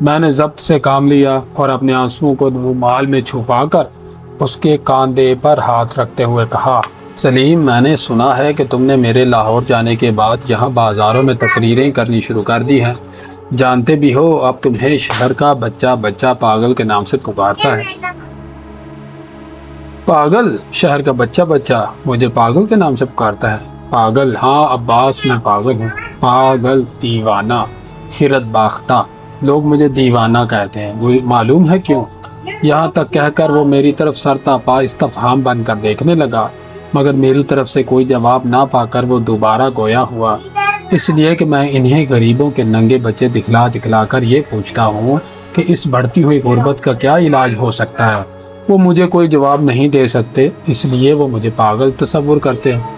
Speaker 1: میں نے ضبط سے کام لیا اور اپنے آنسوؤں کو رومال میں چھپا کر اس کے کاندھے پر ہاتھ رکھتے ہوئے کہا، سلیم، میں نے سنا ہے کہ تم نے میرے لاہور جانے کے بعد یہاں بازاروں میں تقریریں کرنی شروع کر دی ہیں۔ جانتے بھی ہو اب تمہیں شہر کا بچہ بچہ پاگل کے نام سے پکارتا ہے۔ پاگل؟ شہر کا بچہ بچہ مجھے پاگل کے نام سے پکارتا ہے؟ پاگل؟ ہاں عباس، میں پاگل ہوں۔ پاگل، دیوانہ، خرد باختہ۔ لوگ مجھے دیوانہ کہتے ہیں، معلوم ہے کیوں؟ یہاں تک کہہ کر وہ میری طرف سر تا پا استفہام بن کر دیکھنے لگا، مگر میری طرف سے کوئی جواب نہ پا کر وہ دوبارہ گویا ہوا، اس لیے کہ میں انہیں غریبوں کے ننگے بچے دکھلا دکھلا کر یہ پوچھتا ہوں کہ اس بڑھتی ہوئی غربت کا کیا علاج ہو سکتا ہے۔ وہ مجھے کوئی جواب نہیں دے سکتے، اس لیے وہ مجھے پاگل تصور کرتے ہیں۔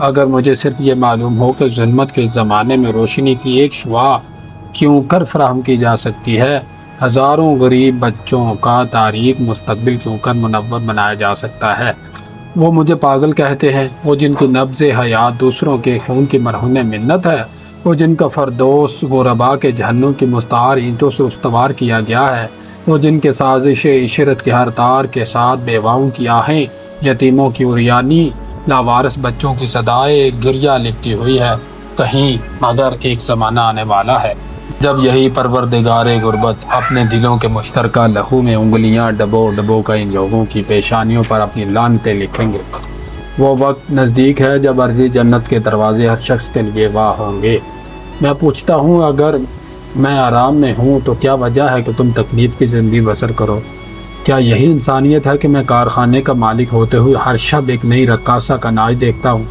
Speaker 1: اگر مجھے صرف یہ معلوم ہو کہ ظلمت کے زمانے میں روشنی کی ایک شعاع کیوں کر فراہم کی جا سکتی ہے، ہزاروں غریب بچوں کا تاریک مستقبل کیوں کر منور بنایا جا سکتا ہے۔ وہ مجھے پاگل کہتے ہیں، وہ جن کی نبض حیات دوسروں کے خون کی مرہون منت ہے، وہ جن کا فردوس غربا کے جہنم کی مستعار اینٹوں سے استوار کیا گیا ہے، وہ جن کے سازش عشرت کے ہر تار کے ساتھ بیواؤں کی آہیں، یتیموں کی عریانی، لاوارث بچوں کی صدائے گریہ لپٹی ہوئی ہے۔ کہیں مگر ایک زمانہ آنے والا ہے جب یہی پروردگار غربت اپنے دلوں کے مشترکہ لہو میں انگلیاں ڈبو ڈبو کا ان لوگوں کی پیشانیوں پر اپنی لعنتیں لکھیں گے، وہ وقت نزدیک ہے جب عرضی جنت کے دروازے ہر شخص کے لیے واہ ہوں گے۔ میں پوچھتا ہوں، اگر میں آرام میں ہوں تو کیا وجہ ہے کہ تم تکلیف کی زندگی بسر کرو؟ کیا یہی انسانیت ہے کہ میں کارخانے کا مالک ہوتے ہوئے ہر شب ایک نئی رقاصہ کا ناچ دیکھتا ہوں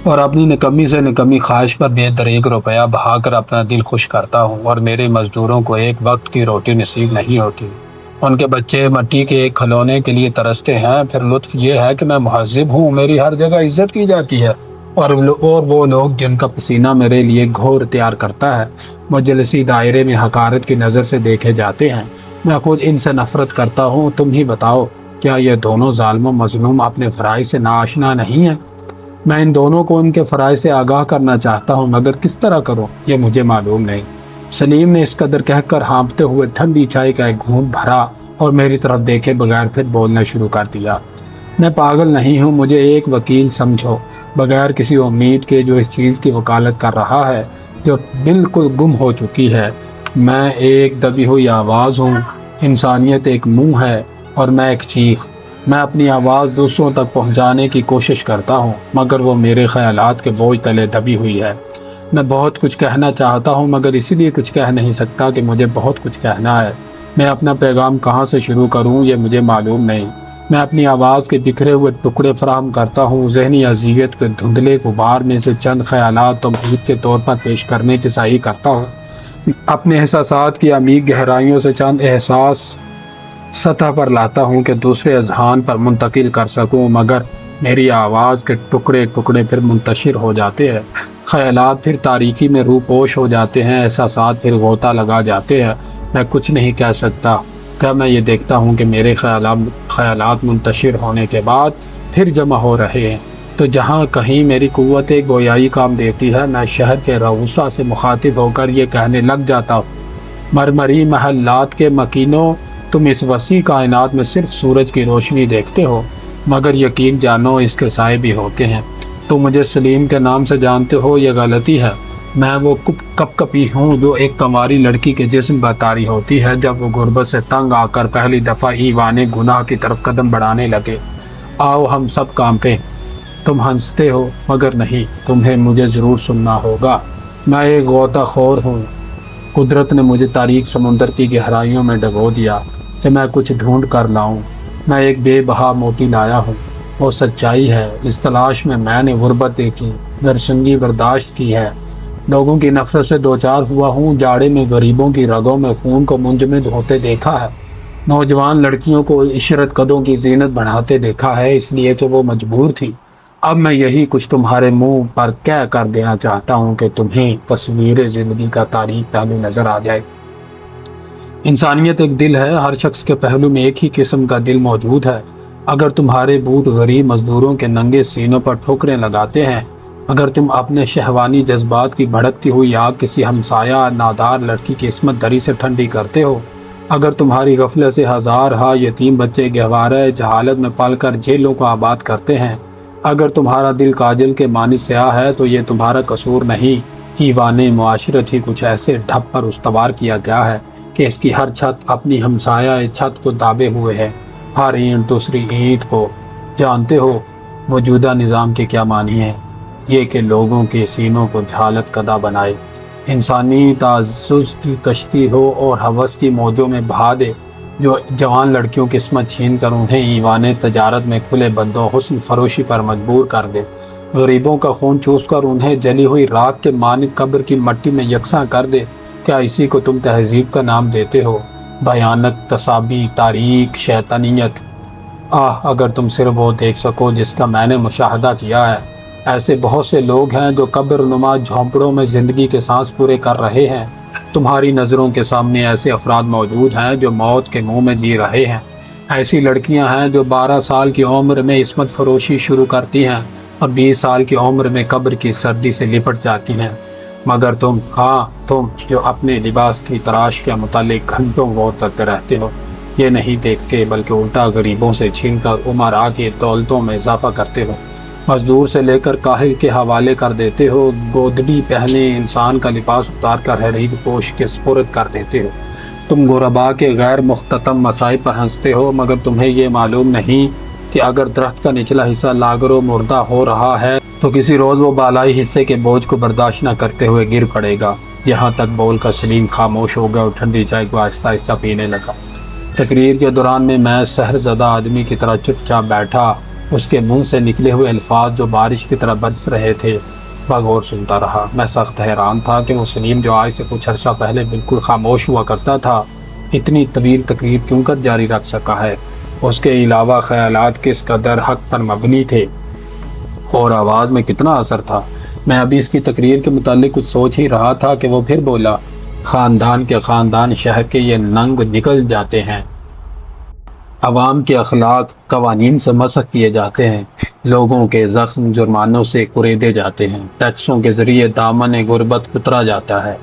Speaker 1: اور اپنی نکمی سے نکمی خواہش پر بے دریغ روپیہ بہا کر اپنا دل خوش کرتا ہوں، اور میرے مزدوروں کو ایک وقت کی روٹی نصیب نہیں ہوتی؟ ان کے بچے مٹی کے ایک کھلونے کے لیے ترستے ہیں، پھر لطف یہ ہے کہ میں مہذب ہوں، میری ہر جگہ عزت کی جاتی ہے، اور وہ لوگ جن کا پسینہ میرے لیے گھور تیار کرتا ہے مجلسی دائرے میں حقارت کی نظر سے دیکھے جاتے ہیں۔ میں خود ان سے نفرت کرتا ہوں۔ تم ہی بتاؤ، کیا یہ دونوں ظالم و مظلوم اپنے فرائض سے ناآشنا نہیں ہیں؟ میں ان دونوں کو ان کے فرائض سے آگاہ کرنا چاہتا ہوں، مگر کس طرح کروں یہ مجھے معلوم نہیں۔ سلیم نے اس قدر کہہ کر ہانپتے ہوئے ٹھنڈی چائے کا ایک گھونٹ بھرا اور میری طرف دیکھے بغیر پھر بولنا شروع کر دیا۔ میں پاگل نہیں ہوں، مجھے ایک وکیل سمجھو، بغیر کسی امید کے، جو اس چیز کی وکالت کر رہا ہے جو بالکل گم ہو چکی ہے۔ میں ایک دبی ہوئی آواز ہوں، انسانیت ایک منہ ہے اور میں ایک چیخ۔ میں اپنی آواز دوسروں تک پہنچانے کی کوشش کرتا ہوں، مگر وہ میرے خیالات کے بوجھ تلے دبی ہوئی ہے۔ میں بہت کچھ کہنا چاہتا ہوں، مگر اسی لیے کچھ کہہ نہیں سکتا کہ مجھے بہت کچھ کہنا ہے۔ میں اپنا پیغام کہاں سے شروع کروں یہ مجھے معلوم نہیں۔ میں اپنی آواز کے بکھرے ہوئے ٹکڑے فراہم کرتا ہوں، ذہنی اذیت کے دھندلے غبار میں سے چند خیالات تمہید کے طور پر پیش کرنے کی سعی کرتا ہوں۔ اپنے احساسات کی عمیق گہرائیوں سے چند احساس سطح پر لاتا ہوں کہ دوسرے اذہان پر منتقل کر سکوں، مگر میری آواز کے ٹکڑے ٹکڑے پھر منتشر ہو جاتے ہیں، خیالات پھر تاریکی میں روپوش ہو جاتے ہیں، احساسات پھر غوطہ لگا جاتے ہیں۔ میں کچھ نہیں کہہ سکتا۔ کیا میں یہ دیکھتا ہوں کہ میرے خیالات منتشر ہونے کے بعد پھر جمع ہو رہے ہیں، تو جہاں کہیں میری قوت گویائی کام دیتی ہے، میں شہر کے رؤسا سے مخاطب ہو کر یہ کہنے لگ جاتا ہوں، مرمری محلات کے مکینوں، تم اس وسیع کائنات میں صرف سورج کی روشنی دیکھتے ہو، مگر یقین جانو اس کے سائے بھی ہوتے ہیں۔ تم مجھے سلیم کے نام سے جانتے ہو، یہ غلطی ہے۔ میں وہ کپ کپی ہوں جو ایک کنواری لڑکی کے جسم پر طاری ہوتی ہے جب وہ غربت سے تنگ آ کر پہلی دفعہ ایوان گناہ کی طرف قدم بڑھانے لگے۔ آؤ ہم سب کانپیں۔ تم ہنستے ہو، مگر نہیں، تمہیں مجھے ضرور سننا ہوگا۔ میں ایک غوطہ خور ہوں۔ قدرت نے مجھے تاریک سمندر کی گہرائیوں میں ڈبو دیا کہ میں کچھ ڈھونڈ کر لاؤں۔ میں ایک بے بہا موتی لایا ہوں، وہ سچائی ہے۔ اس تلاش میں نے غربت دیکھی، گرسنگی برداشت کی ہے، لوگوں کی نفرت سے دوچار ہوا ہوں، جاڑے میں غریبوں کی رگوں میں خون کو منجمد ہوتے دیکھا ہے، نوجوان لڑکیوں کو عشرت قدوں کی زینت بڑھاتے دیکھا ہے، اس لیے کہ وہ مجبور تھی۔ اب میں یہی کچھ تمہارے منہ پر کہہ کر دینا چاہتا ہوں کہ تمہیں تصویر زندگی کا تاریک پہلو نظر آ جائے۔ انسانیت ایک دل ہے، ہر شخص کے پہلو میں ایک ہی قسم کا دل موجود ہے۔ اگر تمہارے بوٹ غریب مزدوروں کے ننگے سینوں پر ٹھوکریں لگاتے ہیں، اگر تم اپنے شہوانی جذبات کی بھڑکتی ہوئی آگ کسی ہمسایہ نادار لڑکی کی عصمت دری سے ٹھنڈی کرتے ہو، اگر تمہاری غفلت سے ہزارہا یتیم بچے گہوارہ جہالت میں پل کر جیلوں کو آباد کرتے ہیں، اگر تمہارا دل کاجل کے مانند سیاہ ہے تو یہ تمہارا قصور نہیں، ایوان معاشرت ہی کچھ ایسے ڈھپ پر استوار کیا گیا ہے کہ اس کی ہر چھت اپنی ہمسایہ چھت کو دابے ہوئے ہے، ہر اینٹ دوسری اینٹ کو۔ جانتے ہو موجودہ نظام کے کیا معنی ہے؟ یہ کہ لوگوں کے سینوں کو جہالت کدہ بنائے، انسانی تعزز کی کشتی ہو اور ہوس کی موجوں میں بہا دے، جو جوان لڑکیوں کی عصمت چھین کر انہیں ایوان تجارت میں کھلے بندوں حسن فروشی پر مجبور کر دے، غریبوں کا خون چوس کر انہیں جلی ہوئی راکھ کے مانند قبر کی مٹی میں یکساں کر دے۔ کیا اسی کو تم تہذیب کا نام دیتے ہو؟ بھیانک تصابی، تاریک شیطانیت۔ اگر تم صرف وہ دیکھ سکو جس کا میں نے مشاہدہ کیا ہے۔ ایسے بہت سے لوگ ہیں جو قبر نما جھونپڑوں میں زندگی کے سانس پورے کر رہے ہیں۔ تمہاری نظروں کے سامنے ایسے افراد موجود ہیں جو موت کے منہ میں جی رہے ہیں۔ ایسی لڑکیاں ہیں جو 12 سال کی عمر میں عصمت فروشی شروع کرتی ہیں اور 20 سال کی عمر میں قبر کی سردی سے لپٹ جاتی ہیں، مگر تم جو اپنے لباس کی تراش کے متعلق گھنٹوں غور کرتے رہتے ہو، یہ نہیں دیکھتے بلکہ الٹا غریبوں سے چھین کر عمرا کی دولتوں میں اضافہ کرتے ہو۔ مزدور سے لے کر کاہل کے حوالے کر دیتے ہو، گودڑی پہنے انسان کا لباس اتار کر حریر پوش کے سپرد کر دیتے ہو۔ تم غربا کے غیر مختتم مسائب پر ہنستے ہو، مگر تمہیں یہ معلوم نہیں کہ اگر درخت کا نچلا حصہ لاگر و مردہ ہو رہا ہے تو کسی روز وہ بالائی حصے کے بوجھ کو برداشت نہ کرتے ہوئے گر پڑے گا۔ یہاں تک بول کر سلیم خاموش ہو گیا اور ٹھنڈی چائے کو آہستہ آہستہ پینے لگا۔ تقریر کے دوران میں سحر زدہ آدمی کی طرح چپ چاپ بیٹھا، اس کے منہ سے نکلے ہوئے الفاظ جو بارش کی طرح برس رہے تھے بغور سنتا رہا۔ میں سخت حیران تھا کہ وہ سلیم جو آج سے کچھ عرصہ پہلے بالکل خاموش ہوا کرتا تھا، اتنی طویل تقریر کیوں کر جاری رکھ سکا ہے۔ اس کے علاوہ خیالات کس قدر حق پر مبنی تھے اور آواز میں کتنا اثر تھا۔ میں ابھی اس کی تقریر کے متعلق کچھ سوچ ہی رہا تھا کہ وہ پھر بولا، خاندان کے خاندان شہر کے یہ ننگ نکل جاتے ہیں، عوام کے اخلاق قوانین سے مسخ کیے جاتے ہیں، لوگوں کے زخم جرمانوں سے کریدے جاتے ہیں، ٹیکسوں کے ذریعے دامن غربت اترا جاتا ہے۔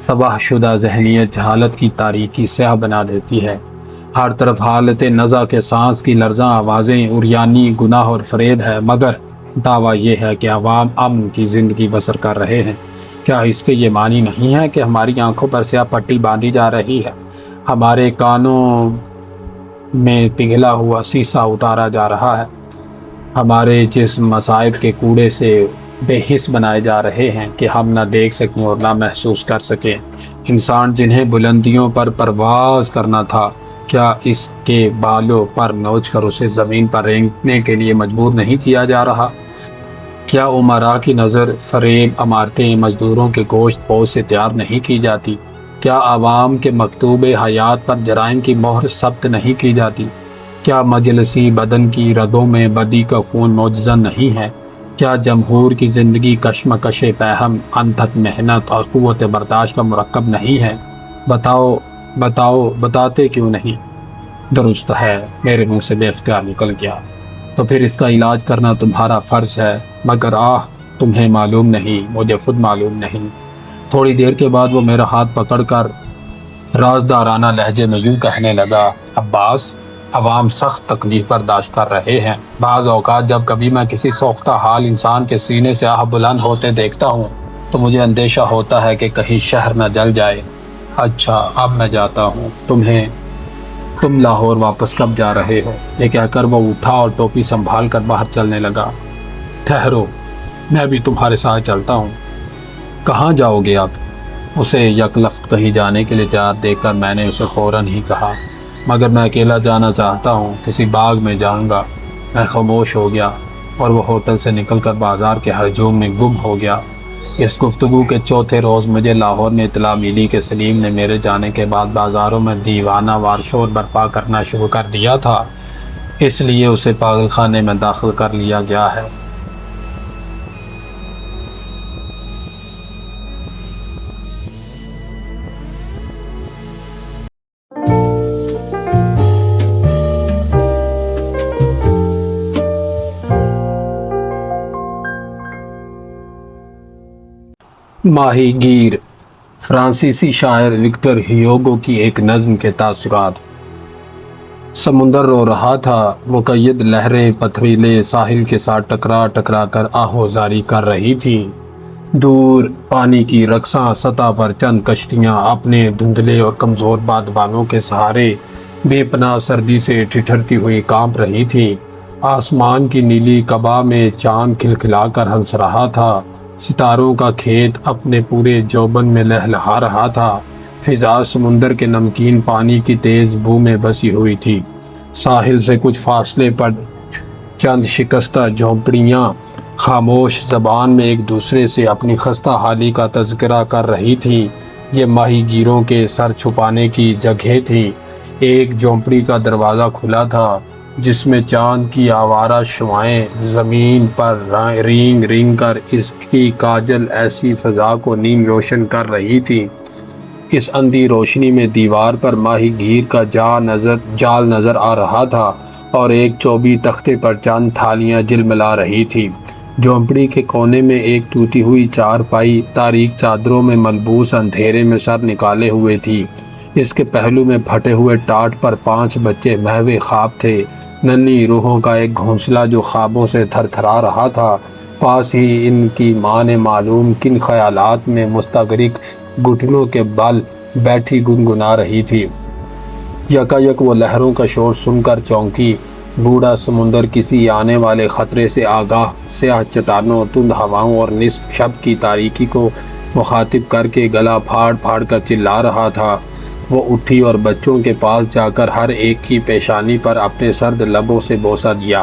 Speaker 1: تباہ شدہ ذہنیت جہالت کی تاریکی سیاہ بنا دیتی ہے۔ ہر طرف حالت نزع کے سانس کی لرزاں آوازیں، عریانی گناہ اور فریب ہے، مگر دعویٰ یہ ہے کہ عوام امن کی زندگی بسر کر رہے ہیں۔ کیا اس کے یہ معنی نہیں ہے کہ ہماری آنکھوں پر سیاہ پٹی باندھی جا رہی ہے، ہمارے کانوں میں پگھلا ہوا سیسا اتارا جا رہا ہے، ہمارے جسم مصائب کے کوڑے سے بے حس بنائے جا رہے ہیں کہ ہم نہ دیکھ سکیں اور نہ محسوس کر سکیں؟ انسان جنہیں بلندیوں پر پرواز کرنا تھا، کیا اس کے بالوں پر نوچ کر اسے زمین پر رینگنے کے لیے مجبور نہیں کیا جا رہا؟ کیا امراء کی نظر فریب عمارتیں مزدوروں کے گوشت پوش سے تیار نہیں کی جاتی؟ کیا عوام کے مکتوب حیات پر جرائم کی مہر ثبت نہیں کی جاتی؟ کیا مجلسی بدن کی رگوں میں بدی کا خون معجزہ نہیں ہے؟ کیا جمہور کی زندگی کشمکش پہم، انتھک محنت اور قوت برداشت کا مرکب نہیں ہے؟ بتاتے کیوں نہیں؟ درست ہے، میرے منہ سے بے اختیار نکل گیا۔ تو پھر اس کا علاج کرنا تمہارا فرض ہے، مگر تمہیں معلوم نہیں، مجھے خود معلوم نہیں۔ تھوڑی دیر کے بعد وہ میرا ہاتھ پکڑ کر رازدارانہ لہجے میں یوں کہنے لگا، عباس، عوام سخت تکلیف برداشت کر رہے ہیں۔ بعض اوقات جب کبھی میں کسی سوختہ حال انسان کے سینے سے آہ بلند ہوتے دیکھتا ہوں تو مجھے اندیشہ ہوتا ہے کہ کہیں شہر نہ جل جائے۔ اچھا، اب میں جاتا ہوں، تم لاہور واپس کب جا رہے ہو؟ یہ کہہ کر وہ اٹھا اور ٹوپی سنبھال کر باہر چلنے لگا۔ ٹھہرو، میں بھی تمہارے ساتھ چلتا ہوں۔ کہاں جاؤ گے آپ؟ اسے یک لخت کہیں جانے کے لیے تیار دیکھ کر میں نے اسے فوراً ہی کہا، مگر میں اکیلا جانا چاہتا ہوں، کسی باغ میں جاؤں گا۔ میں خاموش ہو گیا اور وہ ہوٹل سے نکل کر بازار کے ہجوم میں گم ہو گیا۔ اس گفتگو کے چوتھے روز مجھے لاہور میں اطلاع ملی کہ سلیم نے میرے جانے کے بعد بازاروں میں دیوانہ وار شور برپا کرنا شروع کر دیا تھا، اس لیے اسے پاگل خانے میں داخل کر لیا گیا ہے۔ ماہی گیر، فرانسیسی شاعر وکٹر ہیوگو کی ایک نظم کے تاثرات۔ سمندر رو رہا تھا، مقید لہریں پتھریلے ساحل کے ساتھ ٹکرا کر آہوزاری کر رہی تھی۔ دور پانی کی رقصاں سطح پر چند کشتیاں اپنے دھندلے اور کمزور بادبانوں کے سہارے بے پناہ سردی سے ٹھٹھرتی ہوئی کانپ رہی تھی۔ آسمان کی نیلی قبا میں چاند کھلکھلا کر ہنس رہا تھا، ستاروں کا کھیت اپنے پورے جوبن میں لہلہا رہا تھا۔ فضا سمندر کے نمکین پانی کی تیز بو میں بسی ہوئی تھی۔ ساحل سے کچھ فاصلے پر چند شکستہ جھونپڑیاں خاموش زبان میں ایک دوسرے سے اپنی خستہ حالی کا تذکرہ کر رہی تھیں۔ یہ ماہی گیروں کے سر چھپانے کی جگہ تھی۔ ایک جھونپڑی کا دروازہ کھلا تھا جس میں چاند کی آوارہ شعاعیں زمین پر رینگ کر اس کی کاجل ایسی فضا کو نیم روشن کر رہی تھی۔ اس اندھی روشنی میں دیوار پر ماہی گیر کا جال نظر آ رہا تھا اور ایک چوبی تختے پر چند تھالیاں جلملا رہی تھی۔ جھونپڑی کے کونے میں ایک ٹوٹی ہوئی چارپائی تاریک چادروں میں ملبوس اندھیرے میں سر نکالے ہوئے تھی۔ اس کے پہلو میں پھٹے ہوئے ٹاٹ پر 5 بچے محو خواب تھے۔ ننھی روحوں کا ایک گھونسلہ جو خوابوں سے تھر تھرا رہا تھا، پاس ہی ان کی ماں نے معلوم کن خیالات میں مستغرق گھٹنوں کے بل بیٹھی گنگنا رہی تھی۔ یکایک وہ لہروں کا شور سن کر چونکی۔ بوڑھا سمندر کسی آنے والے خطرے سے آگاہ، سیاہ چٹانوں، تند ہواؤں اور نصف شب کی تاریکی کو مخاطب کر کے گلا پھاڑ پھاڑ کر چلا رہا تھا۔ وہ اٹھی اور بچوں کے پاس جا کر ہر ایک کی پیشانی پر اپنے سرد لبوں سے بوسہ دیا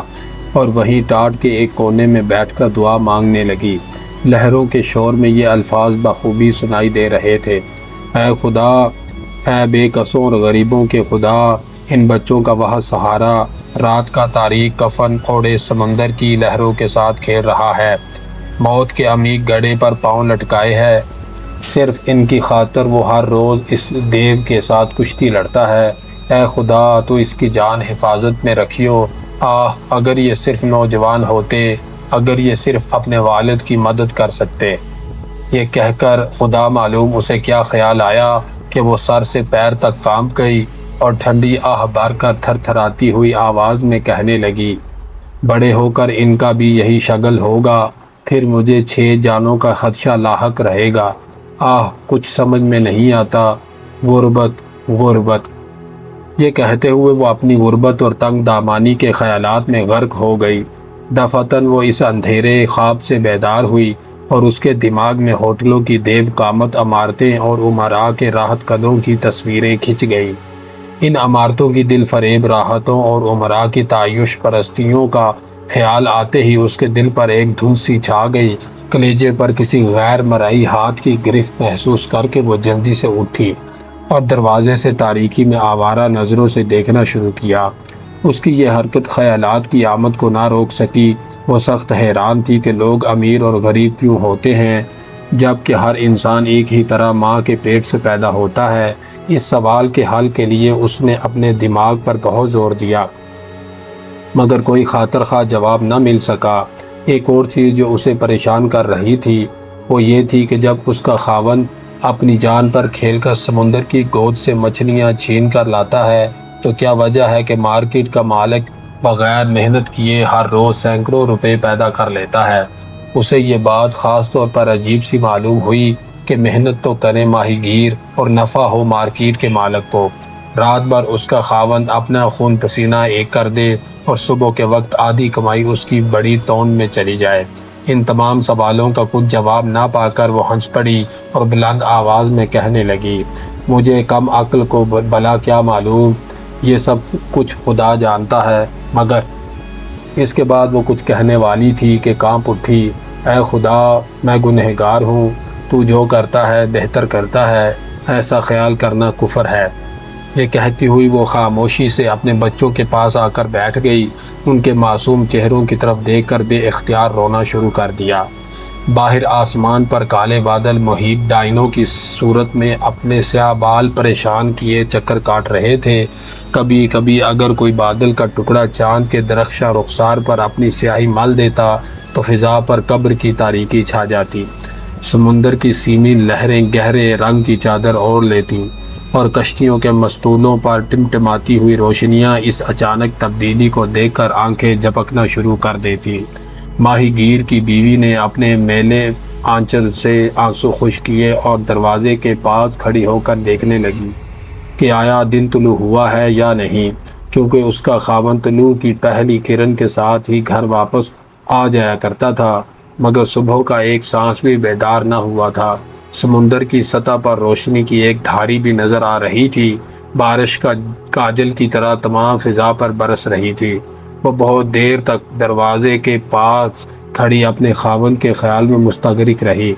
Speaker 1: اور وہیں ٹاٹ کے ایک کونے میں بیٹھ کر دعا مانگنے لگی۔ لہروں کے شور میں یہ الفاظ بخوبی سنائی دے رہے تھے: اے خدا، اے بے کسوں اور غریبوں کے خدا، ان بچوں کا وہ سہارا رات کا تاریک کفن اوڑے سمندر کی لہروں کے ساتھ کھیل رہا ہے، موت کے عمیق گڑھے پر پاؤں لٹکائے ہے۔ صرف ان کی خاطر وہ ہر روز اس دیو کے ساتھ کشتی لڑتا ہے۔ اے خدا، تو اس کی جان حفاظت میں رکھیو۔ آہ، اگر یہ صرف نوجوان ہوتے، اگر یہ صرف اپنے والد کی مدد کر سکتے۔ یہ کہہ کر خدا معلوم اسے کیا خیال آیا کہ وہ سر سے پیر تک کانپ گئی اور ٹھنڈی آہ بھر کر تھر تھراتی ہوئی آواز میں کہنے لگی: بڑے ہو کر ان کا بھی یہی شگل ہوگا، پھر مجھے 6 جانوں کا خدشہ لاحق رہے گا۔ آہ، کچھ سمجھ میں نہیں آتا، غربت، غربت۔ یہ کہتے ہوئے وہ اپنی غربت اور تنگ دامانی کے خیالات میں غرق ہو گئی۔ دفعتاً وہ اس اندھیرے خواب سے بیدار ہوئی اور اس کے دماغ میں ہوٹلوں کی دیو قامت عمارتیں اور امراء کے راحت قدوں کی تصویریں کھنچ گئیں۔ ان عمارتوں کی دل فریب راحتوں اور امراء کی تعیش پرستیوں کا خیال آتے ہی اس کے دل پر ایک دھند سی چھا گئی۔ کلیجے پر کسی غیر مرئی ہاتھ کی گرفت محسوس کر کے وہ جلدی سے اٹھی اور دروازے سے تاریکی میں آوارہ نظروں سے دیکھنا شروع کیا۔ اس کی یہ حرکت خیالات کی آمد کو نہ روک سکی۔ وہ سخت حیران تھی کہ لوگ امیر اور غریب کیوں ہوتے ہیں جبکہ ہر انسان ایک ہی طرح ماں کے پیٹ سے پیدا ہوتا ہے۔ اس سوال کے حل کے لیے اس نے اپنے دماغ پر بہت زور دیا، مگر کوئی خاطر خواہ جواب نہ مل سکا۔ ایک اور چیز جو اسے پریشان کر رہی تھی وہ یہ تھی کہ جب اس کا خاوند اپنی جان پر کھیل کر سمندر کی گود سے مچھلیاں چھین کر لاتا ہے تو کیا وجہ ہے کہ مارکیٹ کا مالک بغیر محنت کیے ہر روز سینکڑوں روپے پیدا کر لیتا ہے۔ اسے یہ بات خاص طور پر عجیب سی معلوم ہوئی کہ محنت تو کرے ماہی گیر اور نفع ہو مارکیٹ کے مالک کو۔ رات بھر اس کا خاوند اپنا خون پسینہ ایک کر دے اور صبح کے وقت آدھی کمائی اس کی بڑی توند میں چلی جائے۔ ان تمام سوالوں کا کچھ جواب نہ پا کر وہ ہنس پڑی اور بلند آواز میں کہنے لگی: مجھے کم عقل کو بھلا کیا معلوم، یہ سب کچھ خدا جانتا ہے۔ مگر اس کے بعد وہ کچھ کہنے والی تھی کہ کانپ اٹھی۔ اے خدا، میں گنہگار ہوں، تو جو کرتا ہے بہتر کرتا ہے، ایسا خیال کرنا کفر ہے۔ یہ کہتی ہوئی وہ خاموشی سے اپنے بچوں کے پاس آ کر بیٹھ گئی۔ ان کے معصوم چہروں کی طرف دیکھ کر بے اختیار رونا شروع کر دیا۔ باہر آسمان پر کالے بادل محیط ڈائنوں کی صورت میں اپنے سیاہ بال پریشان کیے چکر کاٹ رہے تھے۔ کبھی کبھی اگر کوئی بادل کا ٹکڑا چاند کے درخشاں رخسار پر اپنی سیاہی مل دیتا تو فضا پر قبر کی تاریکی چھا جاتی۔ سمندر کی سیمی لہریں گہرے رنگ کی چادر اوڑھ لیتیں اور کشتیوں کے مستولوں پر ٹمٹماتی ہوئی روشنیاں اس اچانک تبدیلی کو دیکھ کر آنکھیں جھپکنا شروع کر دیتی۔ ماہی گیر کی بیوی نے اپنے میلے آنچل سے آنسو خشک کیے اور دروازے کے پاس کھڑی ہو کر دیکھنے لگی کہ آیا دن طلوع ہوا ہے یا نہیں، کیونکہ اس کا خاوند طلوع کی پہلی کرن کے ساتھ ہی گھر واپس آ جایا کرتا تھا، مگر صبح کا ایک سانس بھی بیدار نہ ہوا تھا۔ سمندر کی سطح پر روشنی کی ایک دھاری بھی نظر آ رہی تھی، بارش کا کاجل کی طرح تمام فضا پر برس رہی تھی۔ وہ بہت دیر تک دروازے کے پاس کھڑی اپنے خاوند کے خیال میں مستغرق رہی،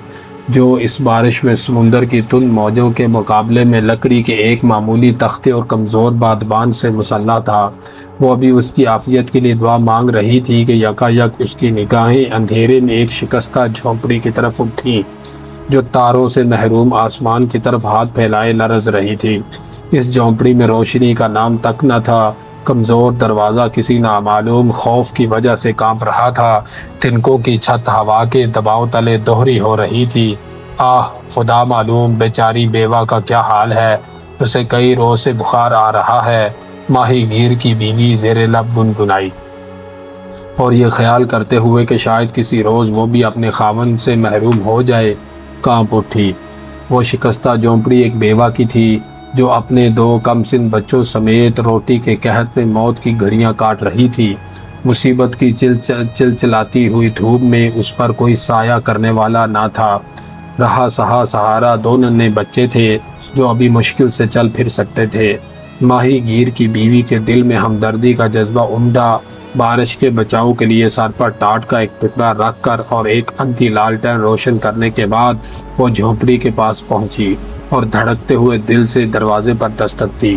Speaker 1: جو اس بارش میں سمندر کی تند موجوں کے مقابلے میں لکڑی کے ایک معمولی تختے اور کمزور بادبان سے مسلح تھا۔ وہ ابھی اس کی عافیت کے لیے دعا مانگ رہی تھی کہ یکایک اس کی نگاہیں اندھیرے میں ایک شکستہ جھونپڑی کی طرف اٹھیں جو تاروں سے محروم آسمان کی طرف ہاتھ پھیلائے لرز رہی تھی۔ اس جھونپڑی میں روشنی کا نام تک نہ تھا۔ کمزور دروازہ کسی نامعلوم خوف کی وجہ سے کانپ رہا تھا۔ تنکوں کی چھت ہوا کے دباؤ تلے دوہری ہو رہی تھی۔ آہ، خدا معلوم بیچاری بیوہ کا کیا حال ہے، اسے کئی روز سے بخار آ رہا ہے۔ ماہی گیر کی بیوی زیر لب گنگنائی، اور یہ خیال کرتے ہوئے کہ شاید کسی روز وہ بھی اپنے خاوند سے محروم ہو جائے کانپ اٹھی۔ وہ شکستہ جھونپڑی ایک بیوہ کی تھی جو اپنے 2 کم سن بچوں سمیت روٹی کے قحط میں موت کی گھڑیاں کاٹ رہی تھی۔ مصیبت کی چلچلاتی ہوئی دھوپ میں اس پر کوئی سایہ کرنے والا نہ تھا۔ رہا سہا سہارا 2 ننھے بچے تھے جو ابھی مشکل سے چل پھر سکتے تھے۔ ماہی گیر کی بیوی کے دل میں ہمدردی کا جذبہ امڈا۔ بارش کے بچاؤ کے لیے سر پر ٹاٹ کا ایک ٹکڑا رکھ کر اور ایک انتھی لالٹین روشن کرنے کے بعد وہ جھونپڑی کے پاس پہنچی اور دھڑکتے ہوئے دل سے دروازے پر دستک دی۔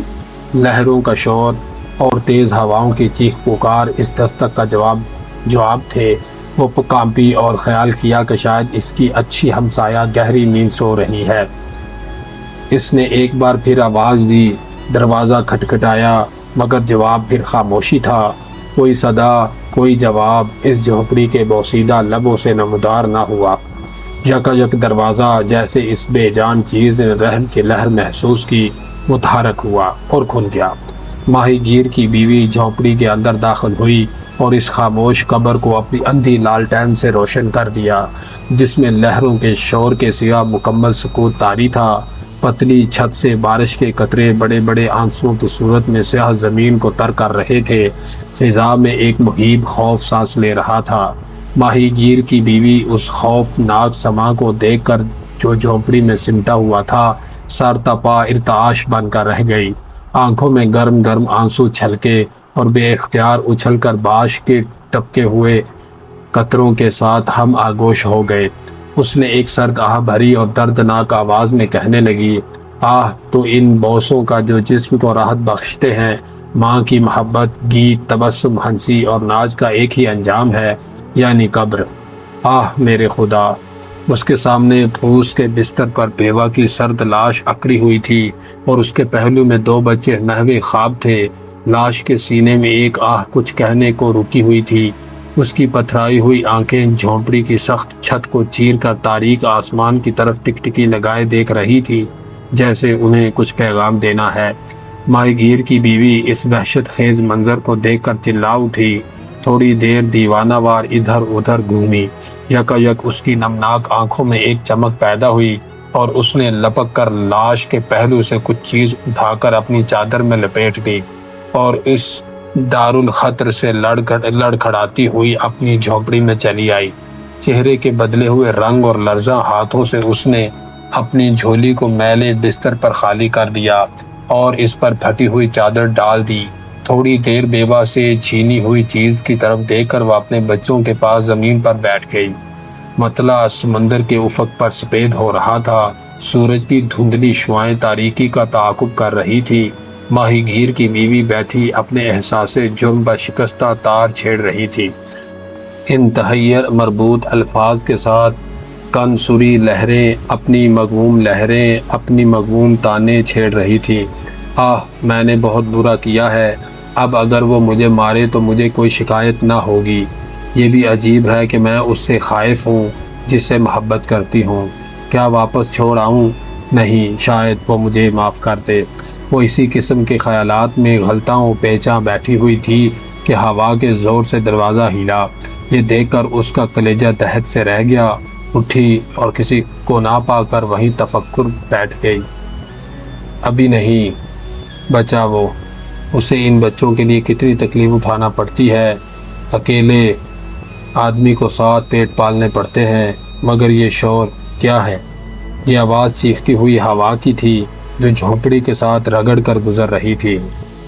Speaker 1: لہروں کا شور اور تیز ہواؤں کی چیخ پکار اس دستک کا جواب تھے۔ وہ کانپی اور خیال کیا کہ شاید اس کی اچھی ہمسایہ گہری نیند سو رہی ہے۔ اس نے ایک بار پھر آواز دی، دروازہ کھٹکھٹایا، مگر جواب پھر خاموشی تھا۔ کوئی صدا، کوئی جواب اس جھونپڑی کے بوسیدہ لبوں سے نمودار نہ ہوا۔ یکایک دروازہ، جیسے اس بے جان چیز نے رحم کی لہر محسوس کی، متحرک ہوا اور کھل گیا۔ ماہی گیر کی بیوی جھونپڑی کے اندر داخل ہوئی اور اس خاموش قبر کو اپنی اندھی لالٹین سے روشن کر دیا، جس میں لہروں کے شور کے سوا مکمل سکوت طاری تھا۔ پتلی چھت سے بارش کے قطرے بڑے بڑے آنسوؤں کی صورت میں سیاہ زمین کو تر کر رہے تھے۔ فضا میں ایک مہیب خوف سانس لے رہا تھا۔ ماہی گیر کی بیوی اس خوفناک سما کو دیکھ کر جو جھونپڑی میں سمٹا ہوا تھا، سر تپا ارتعاش بن کر رہ گئی۔ آنکھوں میں گرم گرم آنسو چھلکے اور بے اختیار اچھل کر باش کے ٹپکے ہوئے قطروں کے ساتھ ہم آغوش ہو گئے۔ اس نے ایک سرد آہ بھری اور دردناک آواز میں کہنے لگی، آہ تو ان بوسوں کا جو جسم کو راحت بخشتے ہیں۔ ماں کی محبت، گیت، تبسم، ہنسی اور ناز کا ایک ہی انجام ہے، یعنی قبر۔ آہ میرے خدا! اس کے سامنے پھوس کے بستر پر بیوہ کی سرد لاش اکڑی ہوئی تھی اور اس کے پہلو میں 2 بچے محو خواب تھے۔ لاش کے سینے میں ایک آہ کچھ کہنے کو رکی ہوئی تھی۔ اس کی پتھرائی ہوئی آنکھیں جھونپڑی کی سخت چھت کو چیر کر تاریک آسمان کی طرف ٹکٹکی لگائے دیکھ رہی تھی، جیسے انہیں کچھ پیغام دینا ہے۔ ماہی گیر کی بیوی اس وحشت خیز منظر کو دیکھ کر چلا اٹھی۔ تھوڑی دیر دیوانہ وار ادھر ادھر گھومی۔ یکایک اس کی نمناک آنکھوں میں ایک چمک پیدا ہوئی اور اس نے لپک کر لاش کے پہلو سے کچھ چیز اٹھا کر اپنی چادر میں لپیٹ دی اور اس دارالخطر سے لڑکھڑاتی ہوئی اپنی جھونپڑی میں چلی آئی۔ چہرے کے بدلے ہوئے رنگ اور لرزاں ہاتھوں سے اس نے اپنی جھولی کو میلے بستر پر خالی کر دیا اور اس پر پھٹی ہوئی چادر ڈال دی۔ تھوڑی دیر بیوہ سے چھینی ہوئی چیز کی طرف دیکھ کر وہ اپنے بچوں کے پاس زمین پر بیٹھ گئی۔ مطلع سمندر کے افق پر سفید ہو رہا تھا۔ سورج کی دھندلی شعاعیں تاریکی کا تعاقب کر رہی تھی۔ ماہی گیر کی بیوی بیٹھی اپنے احساس جرم پر شکستہ تار چھیڑ رہی تھی۔ انتہائی مربوط الفاظ کے ساتھ کن سری لہریں اپنی مغموم تانے چھیڑ رہی تھی۔ آہ میں نے بہت برا کیا ہے۔ اب اگر وہ مجھے مارے تو مجھے کوئی شکایت نہ ہوگی۔ یہ بھی عجیب ہے کہ میں اس سے خائف ہوں جس سے محبت کرتی ہوں۔ کیا واپس چھوڑ آؤں؟ نہیں، شاید وہ مجھے معاف کر دے۔ وہ اسی قسم کے خیالات میں غلطاں پیچاں بیٹھی ہوئی تھی کہ ہوا کے زور سے دروازہ ہلا۔ یہ دیکھ کر اس کا کلیجہ دہک سے رہ گیا۔ اٹھی اور کسی کو نہ پا کر وہیں تفکر بیٹھ گئی۔ ابھی نہیں بچا وہ، اسے ان بچوں کے لیے کتنی تکلیف اٹھانا پڑتی ہے۔ اکیلے آدمی کو 7 پیٹ پالنے پڑتے ہیں۔ مگر یہ شور کیا ہے؟ یہ آواز چیختی ہوئی ہوا کی تھی جو جھونپڑی کے ساتھ رگڑ کر گزر رہی تھی۔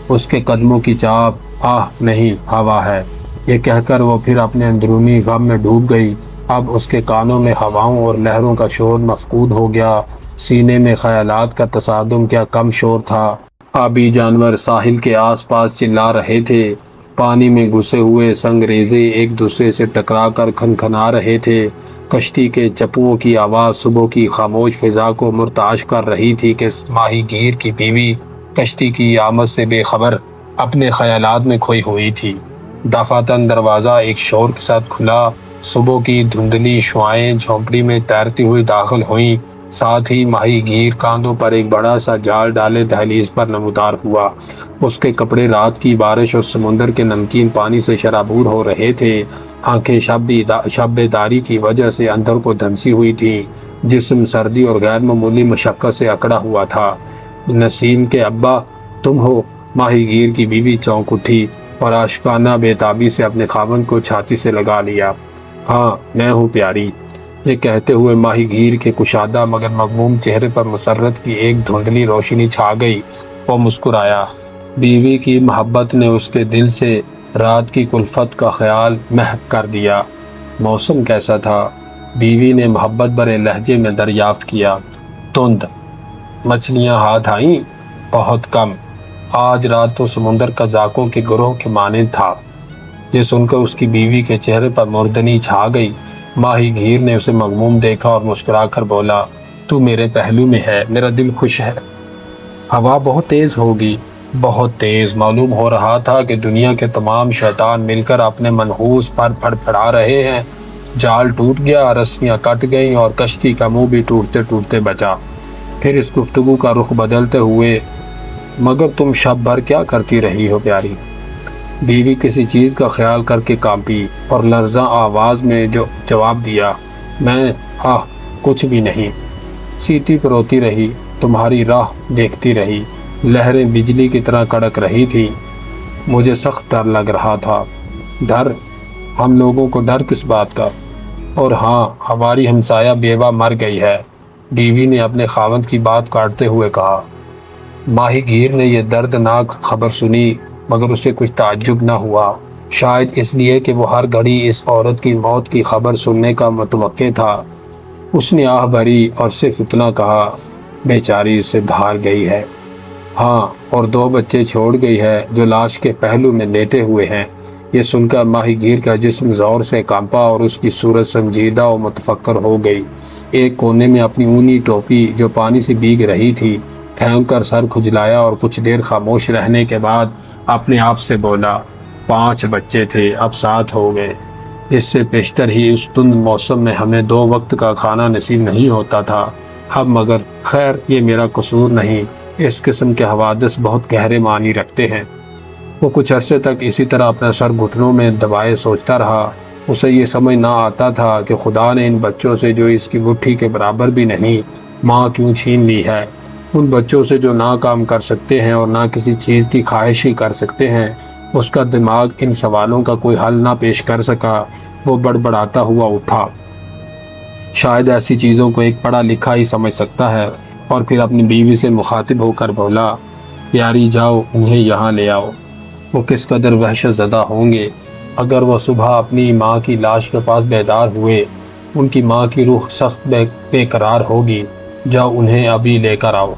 Speaker 1: اس کے قدموں کی چاپ، آہ نہیں، ہوا ہے، یہ کہہ کر وہ پھر اپنے اندرونی غم میں ڈوب گئی۔ اب اس کے کانوں میں ہواؤں اور لہروں کا شور مفقود ہو گیا۔ سینے میں خیالات کا تصادم کیا کم شور تھا۔ آبی جانور ساحل کے آس پاس چلا رہے تھے۔ پانی میں گھسے ہوئے سنگریزے ایک دوسرے سے ٹکرا کر کھنکھنا رہے تھے۔ کشتی کے چپوؤں کی آواز صبح کی خاموش فضا کو مرتعش کر رہی تھی کہ ماہی گیر کی بیوی کشتی کی آمد سے بے خبر اپنے خیالات میں کھوئی ہوئی تھی۔ دفعتاً دروازہ ایک شور کے ساتھ کھلا۔ صبح کی دھندلی شعاعیں جھونپڑی میں تیرتی ہوئی داخل ہوئیں ساتھ ہی ماہی گیر کاندھوں پر ایک بڑا سا جال ڈالے دہلیز پر نمودار ہوا۔ اس کے کپڑے رات کی بارش اور سمندر کے نمکین پانی سے شرابور ہو رہے تھے۔ آنکھیں شب بیداری کی وجہ سے اندر کو دھنسی ہوئی تھیں۔ جسم سردی اور غیر معمولی مشقت سے اکڑا ہوا تھا۔ نسیم کے ابا تم ہو؟ ماہی گیر کی بیوی چونک اٹھی اور عاشقانہ بےتابی سے اپنے خاوند کو چھاتی سے لگا لیا۔ ہاں میں ہوں پیاری۔ یہ کہتے ہوئے ماہی گیر کے کشادہ مگر مغموم چہرے پر مسرت کی ایک دھندلی روشنی چھا گئی۔ وہ مسکرایا۔ بیوی کی محبت نے اس کے دل سے رات کی کلفت کا خیال محو کر دیا۔ موسم کیسا تھا؟ بیوی نے محبت بھرے لہجے میں دریافت کیا۔ تند۔ مچھلیاں ہاتھ آئیں؟ بہت کم۔ آج رات تو سمندر کا ذاکروں کے گروہ کے مانند تھا۔ یہ سن کر اس کی بیوی کے چہرے پر مردنی چھا گئی۔ ماہی گیر نے اسے مغموم دیکھا اور مسکرا کر بولا، تو میرے پہلو میں ہے، میرا دل خوش ہے۔ ہوا بہت تیز ہوگی۔ بہت تیز۔ معلوم ہو رہا تھا کہ دنیا کے تمام شیطان مل کر اپنے منحوس پر پھڑپھڑا رہے ہیں۔ جال ٹوٹ گیا، رسیاں کٹ گئیں اور کشتی کا منہ بھی ٹوٹتے ٹوٹتے بچا۔ پھر اس گفتگو کا رخ بدلتے ہوئے، مگر تم شب بھر کیا کرتی رہی ہو پیاری؟ بیوی کسی چیز کا خیال کر کے کانپی اور لرزاں آواز میں جو جواب دیا، میں کچھ بھی نہیں۔ سیتی پروتی رہی، تمہاری راہ دیکھتی رہی۔ لہریں بجلی کی طرح کڑک رہی تھی۔ مجھے سخت ڈر لگ رہا تھا۔ ڈر؟ ہم لوگوں کو ڈر کس بات کا؟ اور ہاں، ہماری ہمسایہ بیوہ مر گئی ہے، بیوی نے اپنے خاوند کی بات کاٹتے ہوئے کہا۔ ماہی گیر نے یہ دردناک خبر سنی مگر اسے کچھ تعجب نہ ہوا، شاید اس لیے کہ وہ ہر گھڑی اس عورت کی موت کی خبر سننے کا متوقع تھا۔ اس نے آہ بھری اور صرف اتنا کہا، بیچاری اس سے دھار گئی ہے۔ ہاں، اور 2 بچے چھوڑ گئی ہے جو لاش کے پہلو میں لیٹے ہوئے ہیں۔ یہ سن کر ماہی گیر کا جسم زور سے کانپا اور اس کی صورت سنجیدہ و متفکر ہو گئی۔ ایک کونے میں اپنی اونی ٹوپی جو پانی سے بھیگ رہی تھی پھینک کر سر کھجلایا اور کچھ دیر خاموش رہنے کے بعد اپنے آپ سے بولا، 5 بچے تھے، اب 7 ہو گئے۔ اس سے پیشتر ہی اس تند موسم میں ہمیں 2 وقت کا کھانا نصیب نہیں ہوتا تھا۔ اب مگر خیر یہ میرا قصور نہیں، اس قسم کے حوادث بہت گہرے معنی رکھتے ہیں۔ وہ کچھ عرصے تک اسی طرح اپنا سر گھٹنوں میں دبائے سوچتا رہا۔ اسے یہ سمجھ نہ آتا تھا کہ خدا نے ان بچوں سے جو اس کی مٹھی کے برابر بھی نہیں، ماں کیوں چھین لی ہے۔ ان بچوں سے جو نہ کام کر سکتے ہیں اور نہ کسی چیز کی خواہش ہی کر سکتے ہیں۔ اس کا دماغ ان سوالوں کا کوئی حل نہ پیش کر سکا۔ وہ بڑبڑاتا ہوا اٹھا۔ شاید ایسی چیزوں کو ایک پڑھا لکھا ہی سمجھ سکتا ہے، اور پھر اپنی بیوی سے مخاطب ہو کر بولا، پیاری جاؤ انہیں یہاں لے آؤ۔ وہ کس قدر وحشت زدہ ہوں گے اگر وہ صبح اپنی ماں کی لاش کے پاس بیدار ہوئے۔ ان کی ماں کی روح سخت بے قرار ہوگی۔ جاؤ انہیں ابھی لے کر آؤ۔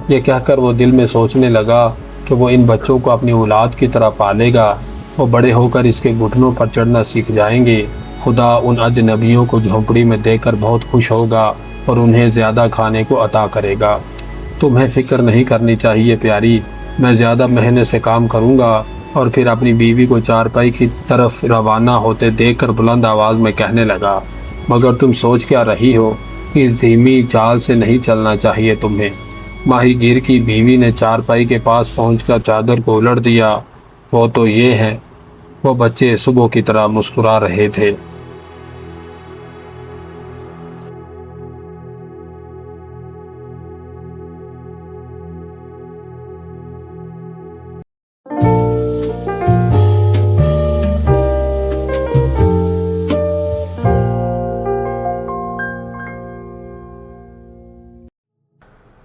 Speaker 1: یہ کہہ کر وہ دل میں سوچنے لگا کہ وہ ان بچوں کو اپنی اولاد کی طرح پالے گا۔ وہ بڑے ہو کر اس کے گھٹنوں پر چڑھنا سیکھ جائیں گے۔ خدا ان اجنبیوں کو جھونپڑی میں دے کر بہت خوش ہوگا اور انہیں زیادہ کھانے کو عطا کرے گا۔ تمہیں فکر نہیں کرنی چاہیے پیاری، میں زیادہ محنت سے کام کروں گا۔ اور پھر اپنی بیوی کو چارپائی کی طرف روانہ ہوتے دیکھ کر بلند آواز میں کہنے لگا، مگر تم سوچ کیا رہی ہو؟ اس دھیمی چال سے نہیں چلنا چاہیے تمہیں۔ ماہی گیر کی بیوی نے چارپائی کے پاس پہنچ کر چادر کو الٹ دیا۔ وہ تو یہ ہے، وہ بچے صبح کی طرح مسکرا رہے تھے۔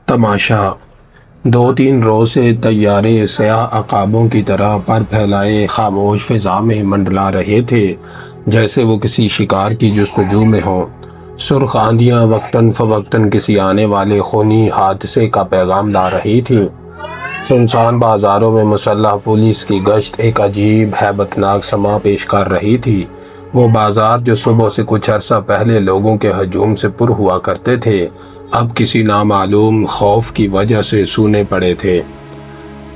Speaker 1: تماشا: 2-3 روز سے طیارے سیاہ عقابوں کی طرح پر پھیلائے خاموش فضا میں منڈلا رہے تھے، جیسے وہ کسی شکار کی جستجو میں ہوں۔ سرخ آندیاں وقتاً فوقتاً کسی آنے والے خونی حادثے کا پیغام لا رہی تھیں۔ سنسان بازاروں میں مسلح پولیس کی گشت ایک عجیب ہیبتناک سما پیش کر رہی تھی۔ وہ بازار جو صبح سے کچھ عرصہ پہلے لوگوں کے ہجوم سے پر ہوا کرتے تھے، اب کسی نامعلوم خوف کی وجہ سے سونے پڑے تھے۔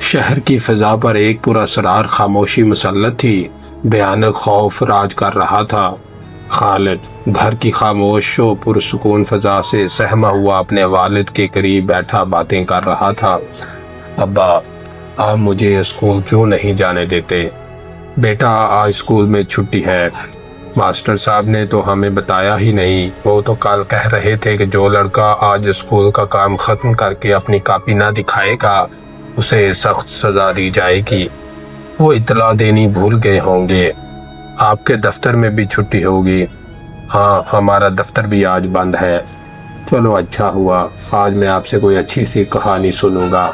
Speaker 1: شہر کی فضا پر ایک پراسرار خاموشی مسلط تھی۔ بھیانک خوف راج کر رہا تھا۔
Speaker 2: خالد گھر کی خاموش و پرسکون فضا سے سہما ہوا اپنے والد کے قریب بیٹھا باتیں کر رہا تھا۔ ابا، آپ مجھے اسکول کیوں نہیں جانے دیتے؟ بیٹا، آج اسکول میں چھٹی ہے۔ ماسٹر صاحب نے تو ہمیں بتایا ہی نہیں۔ وہ تو کل کہہ رہے تھے کہ جو لڑکا آج اسکول کا کام ختم کر کے اپنی کاپی نہ دکھائے گا اسے سخت سزا دی جائے گی۔ وہ اطلاع دینی بھول گئے ہوں گے۔ آپ کے دفتر میں بھی چھٹی ہوگی؟ ہاں، ہمارا دفتر بھی آج بند ہے۔ چلو اچھا ہوا، آج میں آپ سے کوئی اچھی سی کہانی سنوں گا۔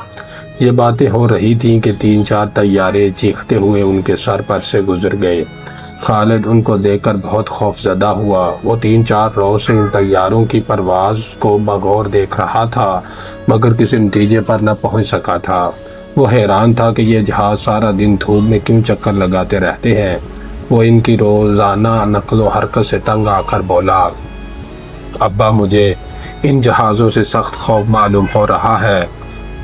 Speaker 2: یہ باتیں ہو رہی تھیں کہ 3-4 طیارے چیختے ہوئے ان کے سر پر سے گزر گئے۔ خالد ان کو دیکھ کر بہت خوف زدہ ہوا۔ وہ 3-4 روز سے ان طیاروں کی پرواز کو بغور دیکھ رہا تھا مگر کسی نتیجے پر نہ پہنچ سکا تھا۔ وہ حیران تھا کہ یہ جہاز سارا دن دھوپ میں کیوں چکر لگاتے رہتے ہیں۔ وہ ان کی روزانہ نقل و حرکت سے تنگ آ کر بولا، ابا، مجھے ان جہازوں سے سخت خوف معلوم ہو رہا ہے۔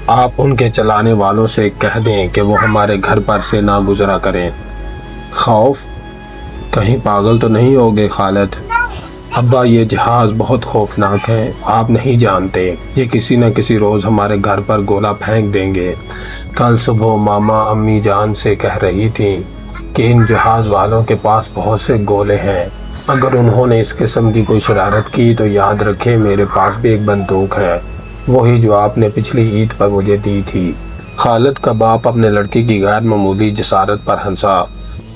Speaker 2: آپ ان کے چلانے والوں سے کہہ دیں کہ وہ ہمارے گھر پر سے نہ گزرا کریں۔ خوف؟ کہیں پاگل تو نہیں ہوگے خالد؟ ابا، یہ جہاز بہت خوفناک ہے، آپ نہیں جانتے۔ یہ کسی نہ کسی روز ہمارے گھر پر گولہ پھینک دیں گے۔ کل صبح ماما امی جان سے کہہ رہی تھیں کہ ان جہاز والوں کے پاس بہت سے گولے ہیں۔ اگر انہوں نے اس قسم کی کوئی شرارت کی تو یاد رکھیں میرے پاس بھی ایک بندوق ہے، وہی جو آپ نے پچھلی عید پر مجھے دی تھی۔ خالد کا باپ اپنے لڑکے کی غیر معمولی جسارت پر ہنسا۔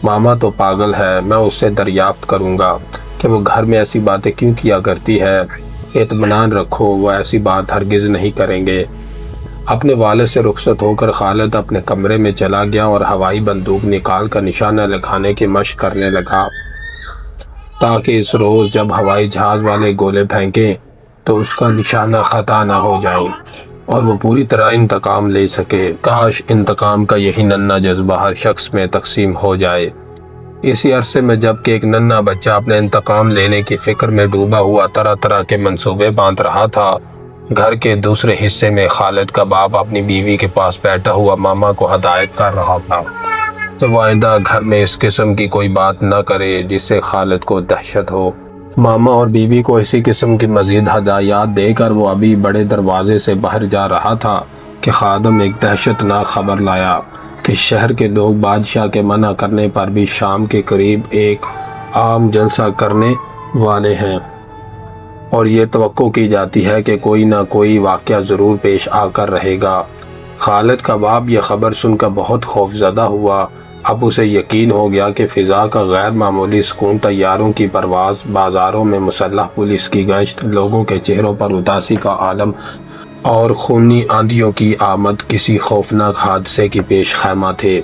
Speaker 2: ماما تو پاگل ہے، میں اس سے دریافت کروں گا کہ وہ گھر میں ایسی باتیں کیوں کیا کرتی ہے۔ اطمینان رکھو، وہ ایسی بات ہرگز نہیں کریں گے۔ اپنے والد سے رخصت ہو کر خالد اپنے کمرے میں چلا گیا اور ہوائی بندوق نکال کر نشانہ لگانے کی مشق کرنے لگا تاکہ اس روز جب ہوائی جہاز والے گولے پھینکیں تو اس کا نشانہ خطا نہ ہو جائے اور وہ پوری طرح انتقام لے سکے۔ کاش انتقام کا یہی ننھا جذبہ ہر شخص میں تقسیم ہو جائے۔ اسی عرصے میں جب کہ ایک ننھا بچہ اپنے انتقام لینے کی فکر میں ڈوبا ہوا طرح طرح کے منصوبے باندھ رہا تھا، گھر کے دوسرے حصے میں خالد کا باپ اپنی بیوی کے پاس بیٹھا ہوا ماما کو ہدایت کر رہا تھا کہ وہ آئندہ گھر میں اس قسم کی کوئی بات نہ کرے جس سے خالد کو دہشت ہو۔ ماما اور بیوی کو اسی قسم کی مزید ہدایات دے کر وہ ابھی بڑے دروازے سے باہر جا رہا تھا کہ خادم ایک دہشتناک خبر لایا کہ شہر کے لوگ بادشاہ کے منع کرنے پر بھی شام کے قریب ایک عام جلسہ کرنے والے ہیں اور یہ توقع کی جاتی ہے کہ کوئی نہ کوئی واقعہ ضرور پیش آ کر رہے گا۔ خالد کا باپ یہ خبر سن کر بہت خوف زدہ ہوا۔ اب اسے یقین ہو گیا کہ فضا کا غیر معمولی سکون، طیاروں کی پرواز، بازاروں میں مسلح پولیس کی گشت، لوگوں کے چہروں پر اداسی کا عالم اور خونی آندھیوں کی آمد کسی خوفناک حادثے کی پیش خیمہ تھے۔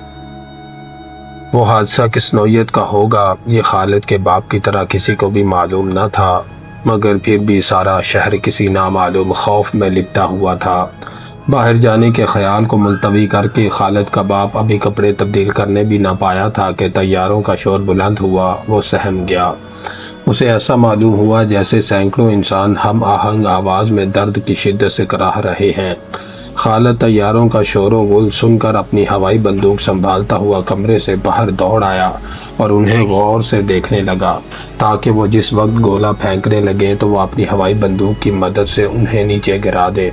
Speaker 2: وہ حادثہ کس نوعیت کا ہوگا یہ خالد کے باپ کی طرح کسی کو بھی معلوم نہ تھا، مگر پھر بھی سارا شہر کسی نامعلوم خوف میں لپٹا ہوا تھا۔ باہر جانے کے خیال کو ملتوی کر کے خالد کا باپ ابھی کپڑے تبدیل کرنے بھی نہ پایا تھا کہ طیاروں کا شور بلند ہوا۔ وہ سہم گیا۔ اسے ایسا معلوم ہوا جیسے سینکڑوں انسان ہم آہنگ آواز میں درد کی شدت سے کراہ رہے ہیں۔ خالد طیاروں کا شور و غل سن کر اپنی ہوائی بندوق سنبھالتا ہوا کمرے سے باہر دوڑ آیا اور انہیں غور سے دیکھنے لگا تاکہ وہ جس وقت گولہ پھینکنے لگے تو وہ اپنی ہوائی بندوق کی مدد سے انہیں نیچے گرا دے۔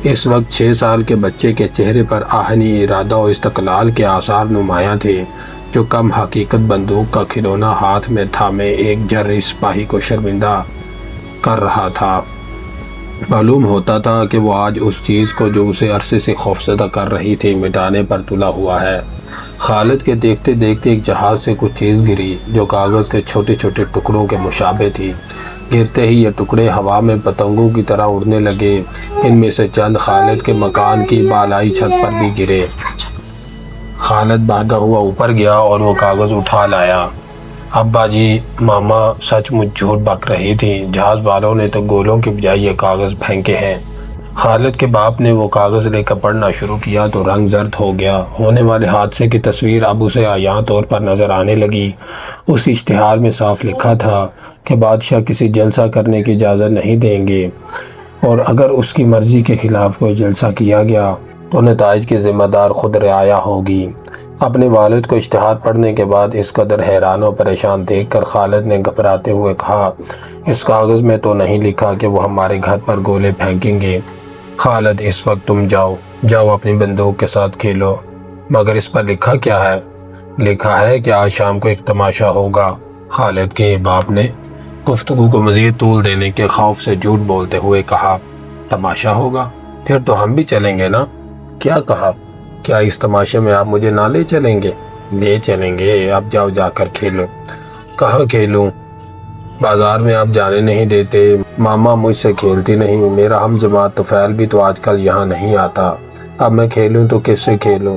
Speaker 2: اس وقت 6 سال کے بچے کے چہرے پر آہنی ارادہ و استقلال کے آثار نمایاں تھے، جو کم حقیقت بندوق کا کھلونا ہاتھ میں تھامے ایک جرری سپاہی کو شرمندہ کر رہا تھا۔ معلوم ہوتا تھا کہ وہ آج اس چیز کو جو اسے عرصے سے خوفزدہ کر رہی تھی مٹانے پر تلا ہوا ہے۔ خالد کے دیکھتے دیکھتے ایک جہاز سے کچھ چیز گری جو کاغذ کے چھوٹے چھوٹے ٹکڑوں کے مشابہ تھی۔ گرتے ہی یہ ٹکڑے ہوا میں پتنگوں کی طرح اڑنے لگے۔ ان میں سے چند خالد کے مکان کی بالائی چھت پر بھی گرے۔ خالد بھاگا ہوا اوپر گیا اور وہ کاغذ اٹھا لایا۔ ابا جی، ماما سچ مچ جھوٹ بک رہی تھی، جہاز والوں نے تو گولوں کی بجائے یہ کاغذ پھینکے ہیں۔ خالد کے باپ نے وہ کاغذ لے کر پڑھنا شروع کیا تو رنگ زرد ہو گیا۔ ہونے والے حادثے کی تصویر اب اسے عیاں طور پر نظر آنے لگی۔ اس اشتہار میں صاف لکھا تھا کہ بادشاہ کسی جلسہ کرنے کی اجازت نہیں دیں گے اور اگر اس کی مرضی کے خلاف کوئی جلسہ کیا گیا تو نتائج کی ذمہ دار خود رعایا ہوگی۔ اپنے والد کو اشتہار پڑھنے کے بعد اس قدر حیران و پریشان دیکھ کر خالد نے گھبراتے ہوئے کہا، اس کاغذ میں تو نہیں لکھا کہ وہ ہمارے گھر پر گولے پھینکیں گے۔ خالد، اس وقت تم جاؤ اپنی بندوق کے ساتھ کھیلو۔ مگر اس پر لکھا کیا ہے؟ لکھا ہے کہ آج شام کو ایک تماشا ہوگا۔ خالد کے باپ نے گفتگو کو مزید طول دینے کے خوف سے جھوٹ بولتے ہوئے کہا، تماشا ہوگا؟ پھر تو ہم بھی چلیں گے نا؟ کیا کہا؟ کیا اس تماشے میں آپ مجھے نہ لے چلیں گے؟ لے چلیں گے، اب جاؤ جا کر کھیلو۔ کہاں کھیلوں؟ بازار میں آپ جانے نہیں دیتے، ماما مجھ سے کھیلتی نہیں، میرا ہم جماعت طفیل بھی تو آج کل یہاں نہیں آتا، اب میں کھیلوں تو کس سے کھیلوں؟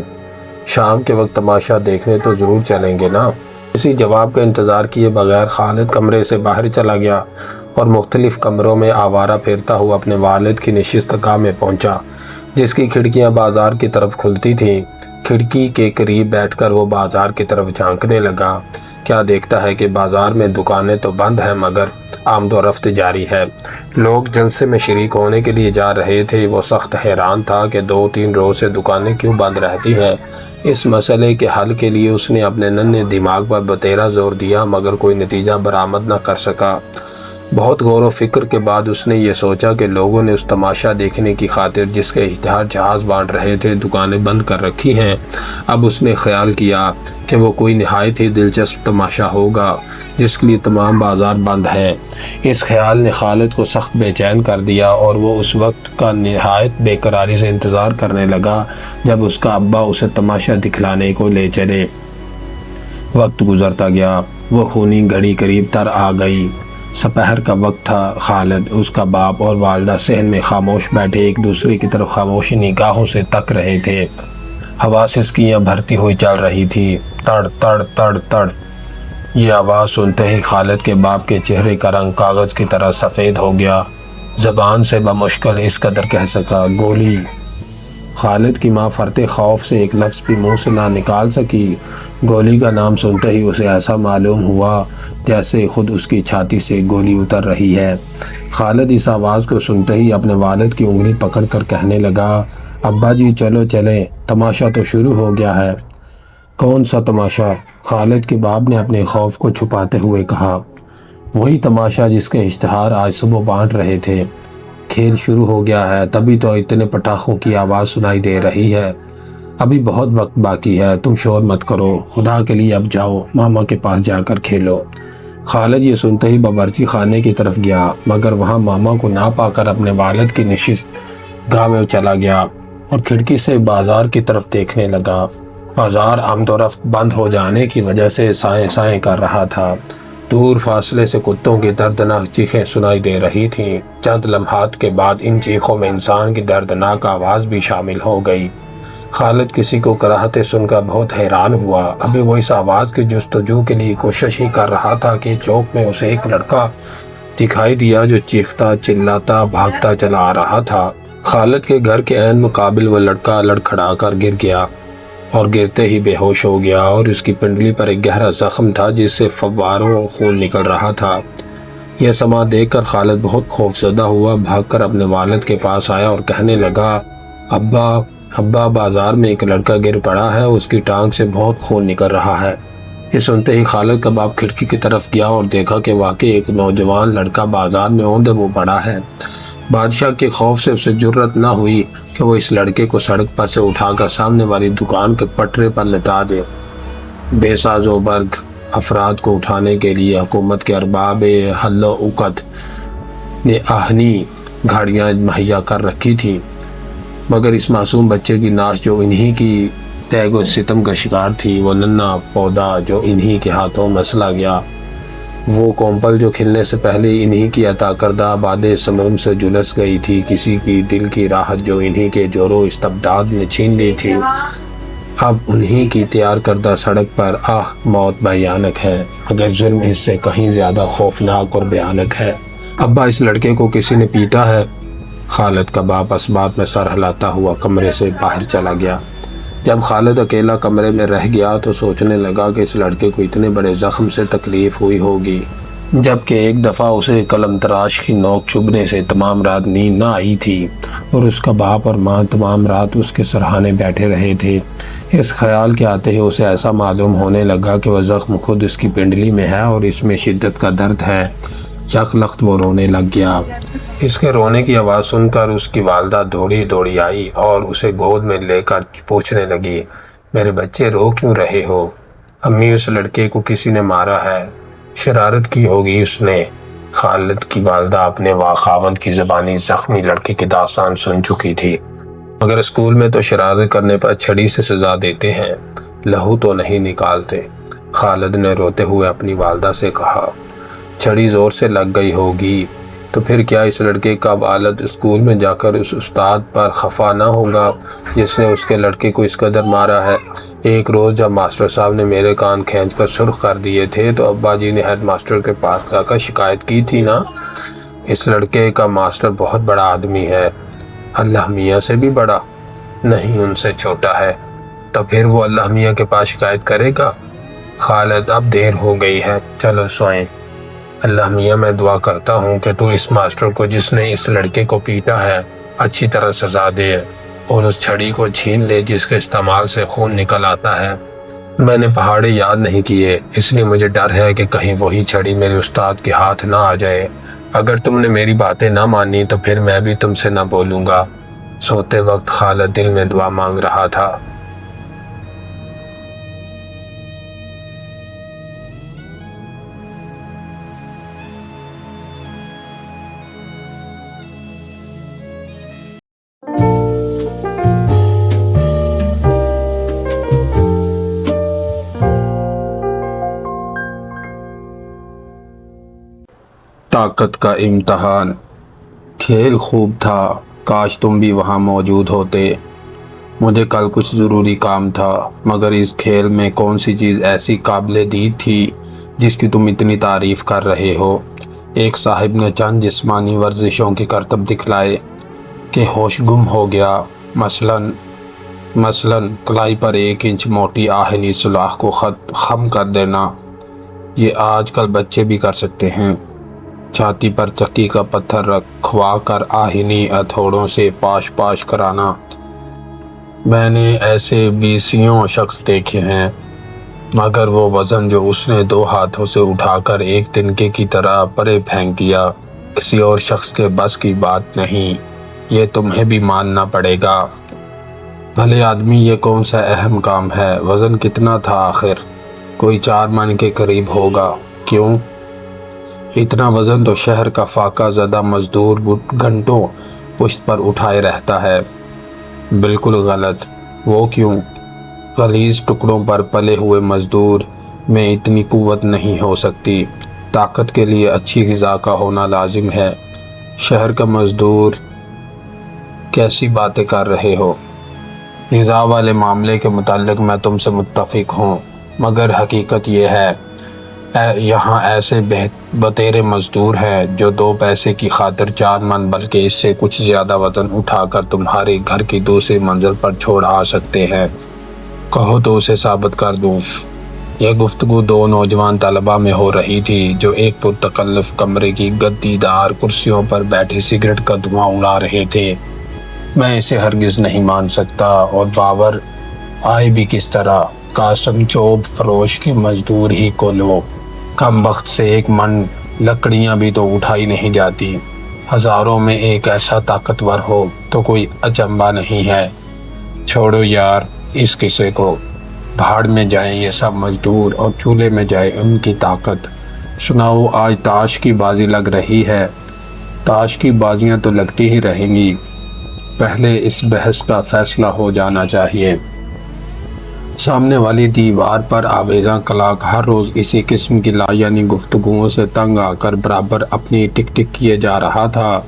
Speaker 2: شام کے وقت تماشا دیکھنے تو ضرور چلیں گے نا۔ اسی جواب کا انتظار کیے بغیر خالد کمرے سے باہر چلا گیا اور مختلف کمروں میں آوارہ پھرتا ہوا اپنے والد کی نشست گاہ میں پہنچا، جس کی کھڑکیاں بازار کی طرف کھلتی تھیں۔ کھڑکی کے قریب بیٹھ کر وہ بازار کی طرف جھانکنے لگا۔ کیا دیکھتا ہے کہ بازار میں دکانیں تو بند ہیں مگر آمد و رفت جاری ہے۔ لوگ جلسے میں شریک ہونے کے لیے جا رہے تھے۔ وہ سخت حیران تھا کہ 2-3 روز سے دکانیں کیوں بند رہتی ہیں۔ اس مسئلے کے حل کے لیے اس نے اپنے ننھے دماغ پر بتیرا زور دیا مگر کوئی نتیجہ برآمد نہ کر سکا۔ بہت غور و فکر کے بعد اس نے یہ سوچا کہ لوگوں نے اس تماشا دیکھنے کی خاطر جس کے اشتہار جہاز بانٹ رہے تھے دکانیں بند کر رکھی ہیں۔ اب اس نے خیال کیا کہ وہ کوئی نہایت ہی دلچسپ تماشا ہوگا جس کے لیے تمام بازار بند ہے۔ اس خیال نے خالد کو سخت بے چین کر دیا اور وہ اس وقت کا نہایت بے قراری سے انتظار کرنے لگا جب اس کا ابا اسے تماشا دکھلانے کو لے چلے۔ وقت گزرتا گیا، وہ خونی گھڑی قریب تر آ گئی۔ سپہر کا وقت تھا۔ خالد، اس کا باپ اور والدہ صحن میں خاموش بیٹھے ایک دوسرے کی طرف خاموش نگاہوں سے تک رہے تھے۔ ہوا سسکیاں بھرتی ہوئی چل رہی تھی، تڑ تڑ تڑ تڑ۔ یہ آواز سنتے ہی خالد کے باپ کے چہرے کا رنگ کاغذ کی طرح سفید ہو گیا۔ زبان سے بمشکل اس قدر کہہ سکا، گولی۔ خالد کی ماں فرتے خوف سے ایک لفظ بھی منہ سے نہ نکال سکی۔ گولی کا نام سنتے ہی اسے ایسا معلوم ہوا جیسے خود اس کی چھاتی سے گولی اتر رہی ہے۔ خالد اس آواز کو سنتے ہی اپنے والد کی انگلی پکڑ کر کہنے لگا، ابا جی چلو چلیں، تماشا تو شروع ہو گیا ہے۔ کون سا تماشا؟ خالد کے باپ نے اپنے خوف کو چھپاتے ہوئے کہا، وہی تماشا جس کے اشتہار آج صبح بانٹ رہے تھے۔ کھیل شروع ہو گیا ہے، تبھی تو اتنے پٹاخوں کی آواز سنائی دے رہی ہے۔ ابھی بہت وقت باقی ہے، تم شور مت کرو، خدا کے لیے اب جاؤ ماما کے پاس جا کر کھیلو۔ خالد یہ سنتے ہی باورچی خانے کی طرف گیا مگر وہاں ماما کو نہ پا کر اپنے والد کی نشست گاہ میں چلا گیا اور کھڑکی سے بازار کی طرف دیکھنے لگا۔ بازار آمد و رفت بند ہو جانے کی وجہ سے سائیں سائیں کر رہا تھا۔ دور فاصلے سے کتوں کی دردناک چیخیں سنائی دے رہی تھیں۔ چند لمحات کے بعد ان چیخوں میں انسان کی دردناک آواز بھی شامل ہو گئی۔ خالد کسی کو کراہتے سن کر بہت حیران ہوا۔ ابھی وہ اس آواز کی جستجو کے لیے کوشش ہی کر رہا تھا کہ چوک میں اسے ایک لڑکا دکھائی دیا جو چیختا چلاتا بھاگتا چلا آ رہا تھا۔ خالد کے گھر کے عین مقابل وہ لڑکا لڑکھڑا کر گر گیا اور گرتے ہی بے ہوش ہو گیا اور اس کی پنڈلی پر ایک گہرا زخم تھا جس سے فواروں خون نکل رہا تھا۔ یہ سما دیکھ کر خالد بہت خوفزدہ ہوا، بھاگ کر اپنے والد کے پاس آیا اور کہنے لگا، ابا بازار میں ایک لڑکا گر پڑا ہے، اس کی ٹانگ سے بہت خون نکل رہا ہے۔ یہ سنتے ہی خالد کا باپ کھڑکی کی طرف گیا اور دیکھا کہ واقعی ایک نوجوان لڑکا بازار میں اوندے منہ پڑا ہے۔ بادشاہ کے خوف سے اسے جرأت نہ ہوئی کہ وہ اس لڑکے کو سڑک پر سے اٹھا کر سامنے والی دکان کے پٹرے پر لٹا دے۔ بے ساز و برگ افراد کو اٹھانے کے لیے حکومت کے ارباب حل و عقد نے آہنی گاڑیاں مہیا کر رکھی تھی مگر اس معصوم بچے کی ناش جو انہی کی تیگ و ستم کا شکار تھی، وہ ننھا پودا جو انہی کے ہاتھوں مسلا گیا، وہ کومپل جو کھلنے سے پہلے انہی کی عطا کردہ آباد سموم سے جلس گئی تھی، کسی کی دل کی راحت جو انہی کے جور و استبداد نے چھین لی تھی، اب انہی کی تیار کردہ سڑک پر موت بھیانک ہے مگر ظلم اس سے کہیں زیادہ خوفناک اور بھیانک ہے۔ ابا اس لڑکے کو کسی نے پیٹا ہے۔ خالد کا باپ اسباب میں سر ہلاتا ہوا کمرے سے باہر چلا گیا۔ جب خالد اکیلا کمرے میں رہ گیا تو سوچنے لگا کہ اس لڑکے کو اتنے بڑے زخم سے تکلیف ہوئی ہوگی، جبکہ ایک دفعہ اسے قلم تراش کی نوک چبھنے سے تمام رات نیند نہ آئی تھی اور اس کا باپ اور ماں تمام رات اس کے سرہانے بیٹھے رہے تھے۔ اس خیال کے آتے ہی اسے ایسا معلوم ہونے لگا کہ وہ زخم خود اس کی پنڈلی میں ہے اور اس میں شدت کا درد ہے۔ یک لخت وہ رونے لگ گیا۔ اس کے رونے کی آواز سن کر اس کی والدہ دوڑی آئی اور اسے گود میں لے کر پوچھنے لگی، میرے بچے رو کیوں رہے ہو؟ امی، اس لڑکے کو کسی نے مارا ہے، شرارت کی ہوگی اس نے۔ خالد کی والدہ اپنے خاوند کی زبانی زخمی لڑکے کی داستان سن چکی تھی، مگر اسکول میں تو شرارت کرنے پر چھڑی سے سزا دیتے ہیں، لہو تو نہیں نکالتے۔ خالد نے روتے ہوئے اپنی والدہ سے کہا، چھڑی زور سے لگ گئی ہوگی تو پھر کیا اس لڑکے کا والد اسکول میں جا کر اس استاد پر خفا نہ ہوگا جس نے اس کے لڑکے کو اس قدر مارا ہے؟ ایک روز جب ماسٹر صاحب نے میرے کان کھینچ کر سرخ کر دیے تھے تو ابا جی نے ہیڈ ماسٹر کے پاس جا کر شکایت کی تھی نا۔ اس لڑکے کا ماسٹر بہت بڑا آدمی ہے۔ اللہ میاں سے بھی بڑا؟ نہیں، ان سے چھوٹا ہے۔ تو پھر وہ اللہ میاں کے پاس شکایت کرے گا؟ خالد، اب دیر ہو گئی ہے، چلو سوئیں۔ اللہ میاں، میں دعا کرتا ہوں کہ تو اس ماسٹر کو جس نے اس لڑکے کو پیٹا ہے اچھی طرح سزا دے اور اس چھڑی کو چھین لے جس کے استعمال سے خون نکل آتا ہے۔ میں نے پہاڑے یاد نہیں کیے، اس لیے مجھے ڈر ہے کہ کہیں وہی چھڑی میرے استاد کے ہاتھ نہ آ جائے۔ اگر تم نے میری باتیں نہ مانی تو پھر میں بھی تم سے نہ بولوں گا۔ سوتے وقت خالد دل میں دعا مانگ رہا تھا۔ طاقت کا امتحان۔ کھیل خوب تھا، کاش تم بھی وہاں موجود ہوتے۔ مجھے کل کچھ ضروری کام تھا، مگر اس کھیل میں کون سی چیز ایسی قابل دید تھی جس کی تم اتنی تعریف کر رہے ہو؟ ایک صاحب نے چند جسمانی ورزشوں کے کرتب دکھلائے کہ ہوش گم ہو گیا۔ مثلاً کلائی پر 1 انچ موٹی آہنی سوراخ کو خم کر دینا، یہ آج کل بچے بھی کر سکتے ہیں۔ چھاتی پر چکی کا پتھر رکھوا کر آہنی ہتھوڑوں سے پاش کرانا، میں نے ایسے 20 شخص دیکھے ہیں، مگر وہ وزن جو اس نے 2 ہاتھوں سے اٹھا کر ایک تنکے کی طرح پرے پھینک دیا، کسی اور شخص کے بس کی بات نہیں، یہ تمہیں بھی ماننا پڑے گا۔ بھلے آدمی، یہ کون سا اہم کام ہے؟ وزن کتنا تھا آخر؟ کوئی 4 من کے قریب ہوگا۔ کیوں؟ اتنا وزن تو شہر کا فاقہ زدہ مزدور گھنٹوں پشت پر اٹھائے رہتا ہے۔ بالکل غلط۔ وہ کیوں؟ غلیظ ٹکڑوں پر پلے ہوئے مزدور میں اتنی قوت نہیں ہو سکتی۔ طاقت کے لیے اچھی غذا کا ہونا لازم ہے۔ شہر کا مزدور، کیسی باتیں کر رہے ہو؟ غذا والے معاملے کے متعلق میں تم سے متفق ہوں، مگر حقیقت یہ ہے یہاں ایسے بتیرے مزدور ہیں جو 2 پیسے کی خاطر 4 من بلکہ اس سے کچھ زیادہ وزن اٹھا کر تمہارے گھر کی دوسری منزل پر چھوڑ آ سکتے ہیں۔ کہو تو اسے ثابت کر دوں۔ یہ گفتگو 2 نوجوان طلباء میں ہو رہی تھی جو ایک پرتکلف کمرے کی گدی دار کرسیوں پر بیٹھے سگریٹ کا دھواں اڑا رہے تھے۔ میں اسے ہرگز نہیں مان سکتا، اور باور آئے بھی کس طرح؟ قاسم چوب فروش کے مزدور ہی کو لو، کم بخت سے 1 من لکڑیاں بھی تو اٹھائی نہیں جاتی، ہزاروں میں ایک ایسا طاقتور ہو تو کوئی اچنبھا نہیں ہے۔ چھوڑو یار اس قصے کو، بھاڑ میں جائیں یہ سب مزدور اور چولہے میں جائے ان کی طاقت۔ سناؤ، آج تاش کی بازی لگ رہی ہے؟ تاش کی بازیاں تو لگتی ہی رہیں گی، پہلے اس بحث کا فیصلہ ہو جانا چاہیے۔ سامنے والی دیوار پر آویزاں کلاک ہر روز اسی قسم کی لایعنی گفتگوؤں سے تنگ آ کر برابر اپنی ٹک ٹک کیے جا رہا تھا۔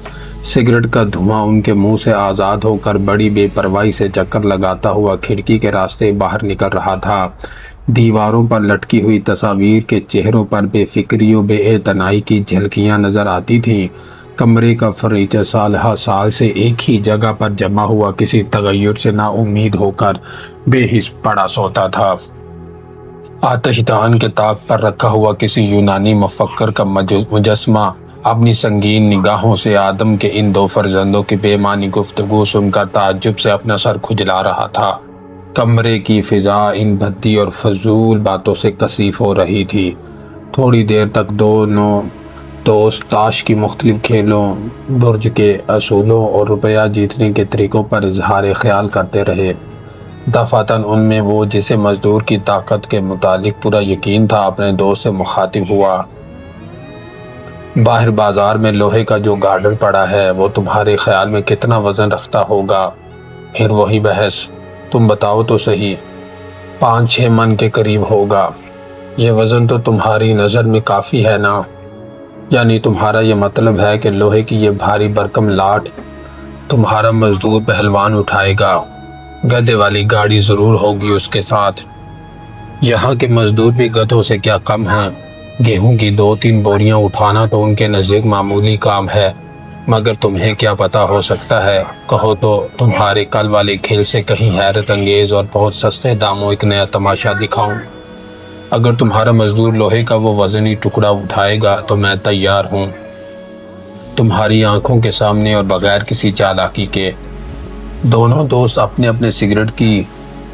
Speaker 2: سگریٹ کا دھواں ان کے منہ سے آزاد ہو کر بڑی بے پرواہی سے چکر لگاتا ہوا کھڑکی کے راستے باہر نکل رہا تھا۔ دیواروں پر لٹکی ہوئی تصاویر کے چہروں پر بے فکری و بے اعتنائی کی جھلکیاں نظر آتی تھیں۔ کمرے کا فرنیچر سالہ سال سے ایک ہی جگہ پر جمع ہوا کسی تغیر سے نا امید ہو کر بے حس پڑا سوتا تھا۔ آتش دان کے طاق پر رکھا ہوا کسی یونانی مفکر کا مجسمہ اپنی سنگین نگاہوں سے آدم کے ان 2 فرزندوں کی بے معنی گفتگو سن کر تعجب سے اپنا سر کھجلا رہا تھا۔ کمرے کی فضا ان بھدی اور فضول باتوں سے کثیف ہو رہی تھی۔ تھوڑی دیر تک دونوں دوست تاش کی مختلف کھیلوں، برج کے اصولوں اور روپیہ جیتنے کے طریقوں پر اظہار خیال کرتے رہے۔ دفعتاً ان میں وہ جسے مزدور کی طاقت کے متعلق پورا یقین تھا اپنے دوست سے مخاطب ہوا۔ باہر بازار میں لوہے کا جو گارڈر پڑا ہے وہ تمہارے خیال میں کتنا وزن رکھتا ہوگا؟ پھر وہی بحث، تم بتاؤ تو صحیح۔ 5-6 من کے قریب ہوگا۔ یہ وزن تو تمہاری نظر میں کافی ہے نا؟ یعنی تمہارا یہ مطلب ہے کہ لوہے کی یہ بھاری بھرکم لاٹ تمہارا مزدور پہلوان اٹھائے گا؟ گدھے والی گاڑی ضرور ہوگی اس کے ساتھ۔ یہاں کے مزدور بھی گدھوں سے کیا کم ہیں؟ گیہوں کی 2-3 بوریاں اٹھانا تو ان کے نزدیک معمولی کام ہے، مگر تمہیں کیا پتا ہو سکتا ہے؟ کہو تو تمہارے کل والے کھیل سے کہیں حیرت انگیز اور بہت سستے داموں ایک نیا تماشا دکھاؤں۔ اگر تمہارا مزدور لوہے کا وہ وزنی ٹکڑا اٹھائے گا تو میں تیار ہوں، تمہاری آنکھوں کے سامنے اور بغیر کسی چالاکی کے۔ دونوں دوست اپنے اپنے سگریٹ کی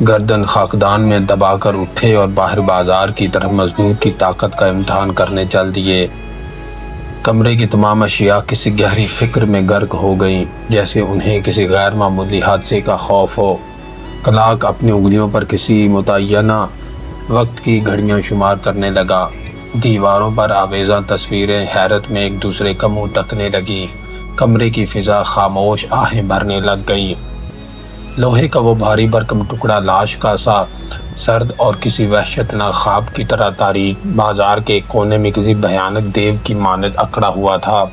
Speaker 2: گردن خاکدان میں دبا کر اٹھے اور باہر بازار کی طرف مزدور کی طاقت کا امتحان کرنے چل دیے۔ کمرے کی تمام اشیاء کسی گہری فکر میں غرق ہو گئیں، جیسے انہیں کسی غیر معمولی حادثے کا خوف ہو۔ کلاک اپنی انگلیوں پر کسی متعینہ وقت کی گھڑیاں شمار کرنے لگا۔ دیواروں پر آویزاں تصویریں حیرت میں ایک دوسرے کا منہ تکنے لگی۔ کمرے کی فضا خاموش آہیں بھرنے لگ گئی۔ لوہے کا وہ بھاری بھرکم ٹکڑا لاش کا سا سرد اور کسی وحشتناک خواب کی طرح تاریک بازار کے کونے میں کسی بھیانک دیو کی مانند اکڑا ہوا تھا۔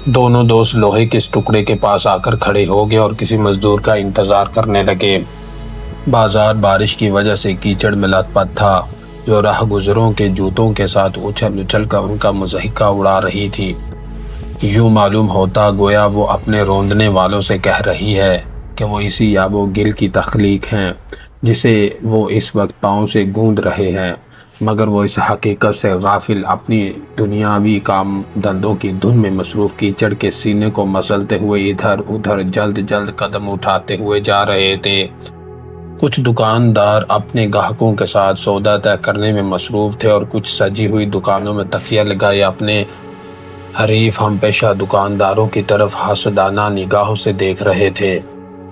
Speaker 2: دونوں دوست لوہے کے اس ٹکڑے کے پاس آ کر کھڑے ہو گئے اور کسی مزدور کا انتظار کرنے لگے۔ بازار بارش کی وجہ سے کیچڑ میں لت پت تھا، جو راہ گزروں کے جوتوں کے ساتھ اچھل اچھل کر ان کا مضحکہ اڑا رہی تھی۔ یوں معلوم ہوتا گویا وہ اپنے روندنے والوں سے کہہ رہی ہے کہ وہ اسی آب و گل کی تخلیق ہیں جسے وہ اس وقت پاؤں سے گوندھ رہے ہیں، مگر وہ اس حقیقت سے غافل اپنی دنیاوی کام دھندوں کی دھن میں مصروف کیچڑ کے سینے کو مسلتے ہوئے ادھر ادھر جلد جلد قدم اٹھاتے ہوئے جا رہے تھے۔ کچھ دکاندار اپنے گاہکوں کے ساتھ سودا طے کرنے میں مصروف تھے اور کچھ سجی ہوئی دکانوں میں تکیہ لگائے اپنے حریف ہم پیشہ دکانداروں کی طرف حسدانہ نگاہوں سے دیکھ رہے تھے،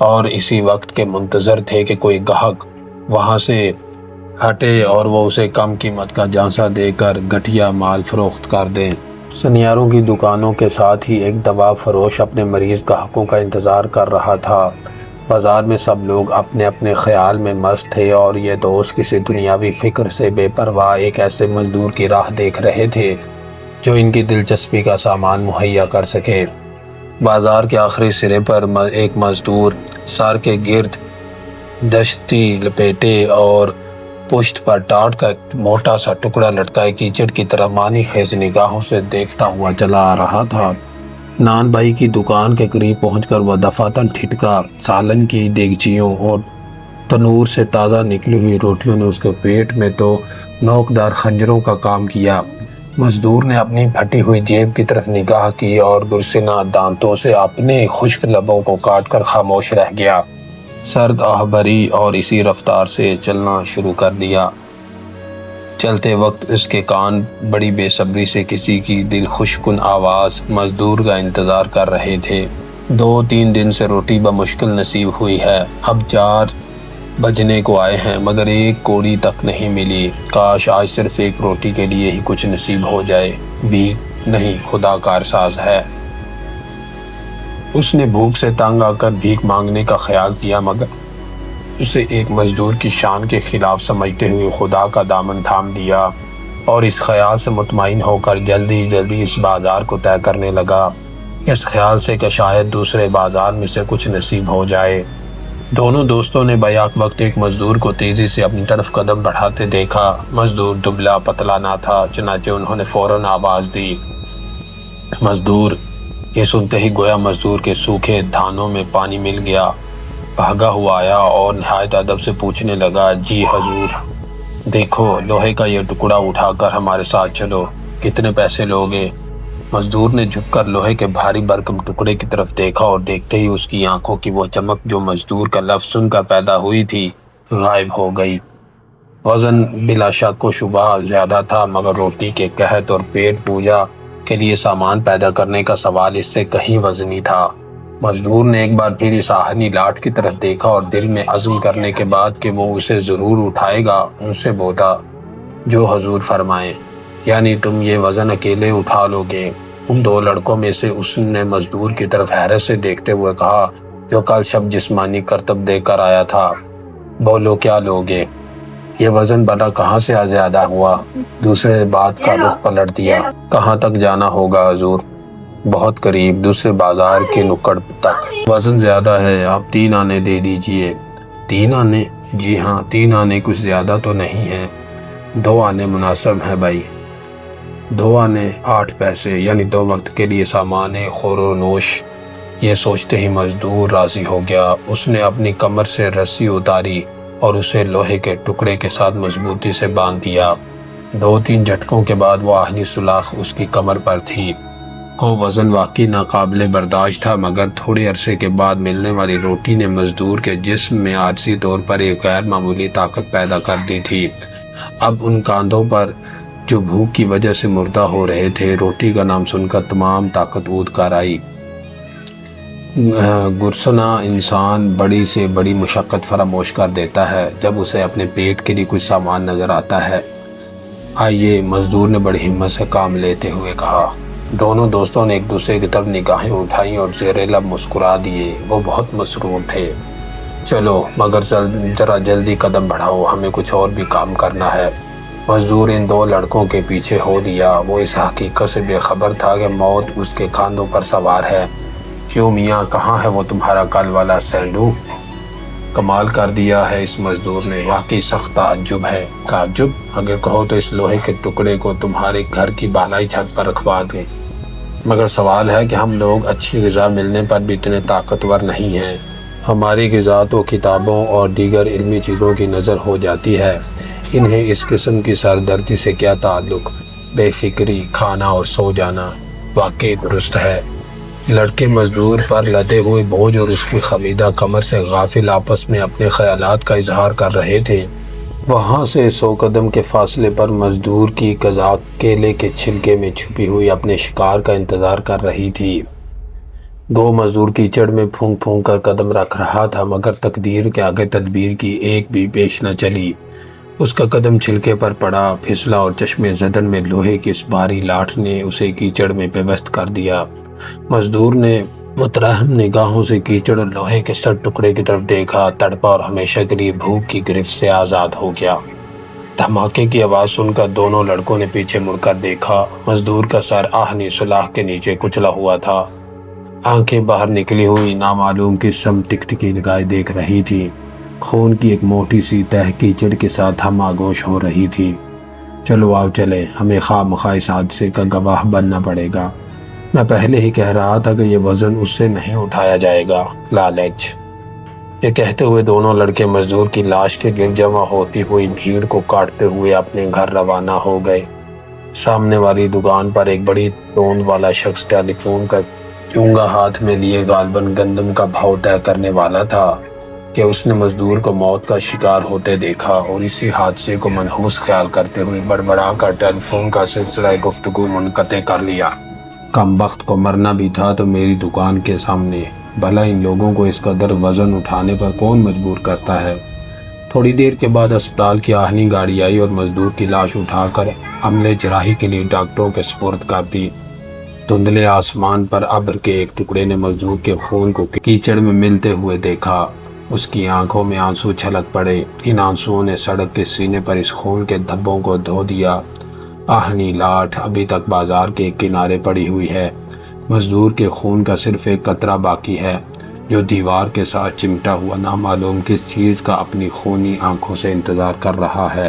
Speaker 2: اور اسی وقت کے منتظر تھے کہ کوئی گاہک وہاں سے ہٹے اور وہ اسے کم قیمت کا جھانسا دے کر گھٹیا مال فروخت کر دیں۔ سنیاروں کی دکانوں کے ساتھ ہی ایک دوا فروش اپنے مریض گاہکوں کا انتظار کر رہا تھا۔ بازار میں سب لوگ اپنے اپنے خیال میں مست تھے اور یہ دوست کسی دنیاوی فکر سے بے پرواہ ایک ایسے مزدور کی راہ دیکھ رہے تھے جو ان کی دلچسپی کا سامان مہیا کر سکے۔ بازار کے آخری سرے پر ایک مزدور سر کے گرد دشتی لپیٹے اور پشت پر ٹاٹ کا ایک موٹا سا ٹکڑا لٹکائے کیچڑ کی طرح مانی خیز نگاہوں سے دیکھتا ہوا چلا آ رہا تھا۔ نان بھائی کی دکان کے قریب پہنچ کر وہ دفعتاً ٹھٹکا۔ سالن کی دیگچیوں اور تنور سے تازہ نکلی ہوئی روٹیوں نے اس کے پیٹ میں تو نوکدار خنجروں کا کام کیا۔ مزدور نے اپنی پھٹی ہوئی جیب کی طرف نگاہ کی اور گرسنہ دانتوں سے اپنے خشک لبوں کو کاٹ کر خاموش رہ گیا۔ سرد آہ بھری اور اسی رفتار سے چلنا شروع کر دیا۔ چلتے وقت اس کے کان بڑی بے صبری سے کسی کی دل خوشکن آواز مزدور کا انتظار کر رہے تھے۔ 2-3 دن سے روٹی بمشکل نصیب ہوئی ہے، اب 4 بجنے کو آئے ہیں مگر ایک کوڑی تک نہیں ملی۔ کاش آج صرف ایک روٹی کے لیے ہی کچھ نصیب ہو جائے۔ بھیک نہیں، خدا کارساز ہے۔ اس نے بھوک سے تنگ آ کر بھیک مانگنے کا خیال کیا، مگر اسے ایک مزدور کی شان کے خلاف سمجھتے ہوئے خدا کا دامن تھام لیا اور اس خیال سے مطمئن ہو کر جلدی جلدی اس بازار کو طے کرنے لگا، اس خیال سے کہ شاید دوسرے بازار میں سے کچھ نصیب ہو جائے۔ دونوں دوستوں نے بیک وقت ایک مزدور کو تیزی سے اپنی طرف قدم بڑھاتے دیکھا۔ مزدور دبلا پتلا نہ تھا، چنانچہ انہوں نے فوراً آواز دی، مزدور! یہ سنتے ہی گویا مزدور کے سوکھے دھانوں میں پانی مل گیا۔ بھاگا ہوا آیا اور نہایت ادب سے پوچھنے لگا، جی حضور، دیکھو لوہے کا یہ ٹکڑا اٹھا کر ہمارے ساتھ چلو، کتنے پیسے لوگے؟ مزدور نے جھک کر لوہے کے بھاری بھرکم ٹکڑے کی طرف دیکھا اور دیکھتے ہی اس کی آنکھوں کی وہ چمک جو مزدور کا لفظ سن کر پیدا ہوئی تھی
Speaker 1: غائب ہو گئی۔ وزن بلا شک و شبہ زیادہ تھا، مگر روٹی کے قحط اور پیٹ پوجا کے لیے سامان پیدا کرنے کا سوال اس سے کہیں وزنی تھا۔ مزدور نے ایک بار پھر اس آہنی لاٹ کی طرف دیکھا اور دل میں عزم کرنے کے بعد کہ وہ اسے ضرور اٹھائے گا، ان سے بولا، جو حضور فرمائیں، یعنی تم یہ وزن اکیلے اٹھا لو گے؟ ان دو لڑکوں میں سے اس نے مزدور کی طرف حیرت سے دیکھتے ہوئے کہا، جو کل شب جسمانی کرتب دے کر آیا تھا۔ بولو کیا لوگے؟ یہ وزن بلا کہاں سے زیادہ ہوا؟ دوسرے نے بات کا رخ پلٹ دیا۔ کہاں تک جانا ہوگا حضور؟ بہت قریب، دوسرے بازار کے نکڑ تک۔ وزن زیادہ ہے، آپ 3 آنے دے دیجئے۔ 3 آنے؟ جی ہاں، 3 آنے کچھ زیادہ تو نہیں ہے۔ 2 آنے مناسب ہیں بھائی۔ 2 آنے 8 پیسے، یعنی 2 وقت کے لیے سامان خور و نوش۔ یہ سوچتے ہی مزدور راضی ہو گیا۔ اس نے اپنی کمر سے رسی اتاری اور اسے لوہے کے ٹکڑے کے ساتھ مضبوطی سے باندھ دیا۔ 2-3 جھٹکوں کے بعد وہ آہنی سوراخ اس کی کمر پر تھی۔ وہ وزن واقعی ناقابل برداشت تھا، مگر تھوڑے عرصے کے بعد ملنے والی روٹی نے مزدور کے جسم میں عارضی طور پر ایک غیر معمولی طاقت پیدا کر دی تھی۔ اب ان کاندھوں پر جو بھوک کی وجہ سے مردہ ہو رہے تھے، روٹی کا نام سن کر تمام طاقت اود کر آئی۔ گرسنہ انسان بڑی سے بڑی مشقت فراموش کر دیتا ہے جب اسے اپنے پیٹ کے لیے کچھ سامان نظر آتا ہے۔ آئیے، مزدور نے بڑی ہمت سے کام لیتے ہوئے کہا۔ دونوں دوستوں نے ایک دوسرے کی طرف نگاہیں اٹھائیں اور زیر لب مسکرا دیے۔ وہ بہت مسرور تھے۔ چلو، مگر ذرا جلدی قدم بڑھاؤ، ہمیں کچھ اور بھی کام کرنا ہے۔ مزدور ان 2 لڑکوں کے پیچھے ہو دیا۔ وہ اس حقیقت سے بے خبر تھا کہ موت اس کے کاندھوں پر سوار ہے۔ کیوں میاں، کہاں ہے وہ تمہارا کل والا سینڈو؟ کمال کر دیا ہے اس مزدور نے، واقعی سخت تعجب ہے۔ تعجب؟ اگر کہو تو اس لوہے کے ٹکڑے کو تمہارے گھر کی بالائی چھت پر رکھوا دوں، مگر سوال ہے کہ ہم لوگ اچھی غذا ملنے پر بھی اتنے طاقتور نہیں ہیں۔ ہماری غذا تو کتابوں اور دیگر علمی چیزوں کی نظر ہو جاتی ہے، انہیں اس قسم کی سردردی سے کیا تعلق؟ بے فکری، کھانا اور سو جانا۔ واقعی درست ہے۔ لڑکے مزدور پر لدے ہوئے بوجھ اور اس کی خمیدہ کمر سے غافل آپس میں اپنے خیالات کا اظہار کر رہے تھے۔ وہاں سے 100 قدم کے فاصلے پر مزدور کی قزاق کیلے کے چھلکے میں چھپی ہوئی اپنے شکار کا انتظار کر رہی تھی۔ گو مزدور کیچڑ میں پھونک پھونک کر قدم رکھ رہا تھا، مگر تقدیر کے آگے تدبیر کی ایک بھی پیش نہ چلی۔ اس کا قدم چھلکے پر پڑا، پھسلا اور چشمے زدن میں لوہے کی اس بھاری لاٹھ نے اسے کیچڑ میں پیوست کر دیا۔ مزدور نے مترحم نگاہوں سے کیچڑ اور لوہے کے سر ٹکڑے کی طرف دیکھا، تڑپا اور ہمیشہ کے لیے بھوک کی گرفت سے آزاد ہو گیا۔ دھماکے کی آواز سن کر دونوں لڑکوں نے پیچھے مڑ کر دیکھا۔ مزدور کا سر آہنی سوراخ کے نیچے کچلا ہوا تھا۔ آنکھیں باہر نکلی ہوئی نامعلوم کی سم ٹکٹکی لگائے دیکھ رہی تھی۔ خون کی ایک موٹی سی تہ کیچڑ کے ساتھ ہم آگوش ہو رہی تھی۔ چلو آؤ چلے، ہمیں خواہ مخواہ اس حادثے کا گواہ بننا پڑے گا۔ میں پہلے ہی کہہ رہا تھا کہ یہ وزن اس سے نہیں اٹھایا جائے گا، لالچ۔ یہ کہتے ہوئے دونوں لڑکے مزدور کی لاش کے گرد جمع ہوتی ہوئی بھیڑ کو کاٹتے ہوئے اپنے گھر روانہ ہو گئے۔ سامنے والی دکان پر ایک بڑی توند والا شخص ٹیلی فون کا چونگا ہاتھ میں لیے غالباً گندم کا بھاؤ طے کرنے والا تھا کہ اس نے مزدور کو موت کا شکار ہوتے دیکھا اور اسی حادثے کو منحوس خیال کرتے ہوئے بڑبڑا کر ٹیلی فون کا سلسلہ گفتگو منقطع کر لیا۔ کم بخت کو مرنا بھی تھا تو میری دکان کے سامنے، بھلا ان لوگوں کو اس قدر وزن اٹھانے پر کون مجبور کرتا ہے؟ تھوڑی دیر کے بعد اسپتال کی آہنی گاڑی آئی اور مزدور کی لاش اٹھا کر عملے جراحی کے لیے ڈاکٹروں کے سپرد کر دی۔ دھندلے آسمان پر ابر کے ایک ٹکڑے نے مزدور کے خون کو کیچڑ میں ملتے ہوئے دیکھا۔ اس کی آنکھوں میں آنسو چھلک پڑے۔ ان آنسوؤں نے سڑک کے سینے پر اس خون کے دھبوں کو دھو دیا۔ آہنی لاٹھ ابھی تک بازار کے کنارے پڑی ہوئی ہے۔ مزدور کے خون کا صرف ایک قطرہ باقی ہے، جو دیوار کے ساتھ چمٹا ہوا نامعلوم کس چیز کا اپنی خونی آنکھوں سے انتظار کر رہا ہے۔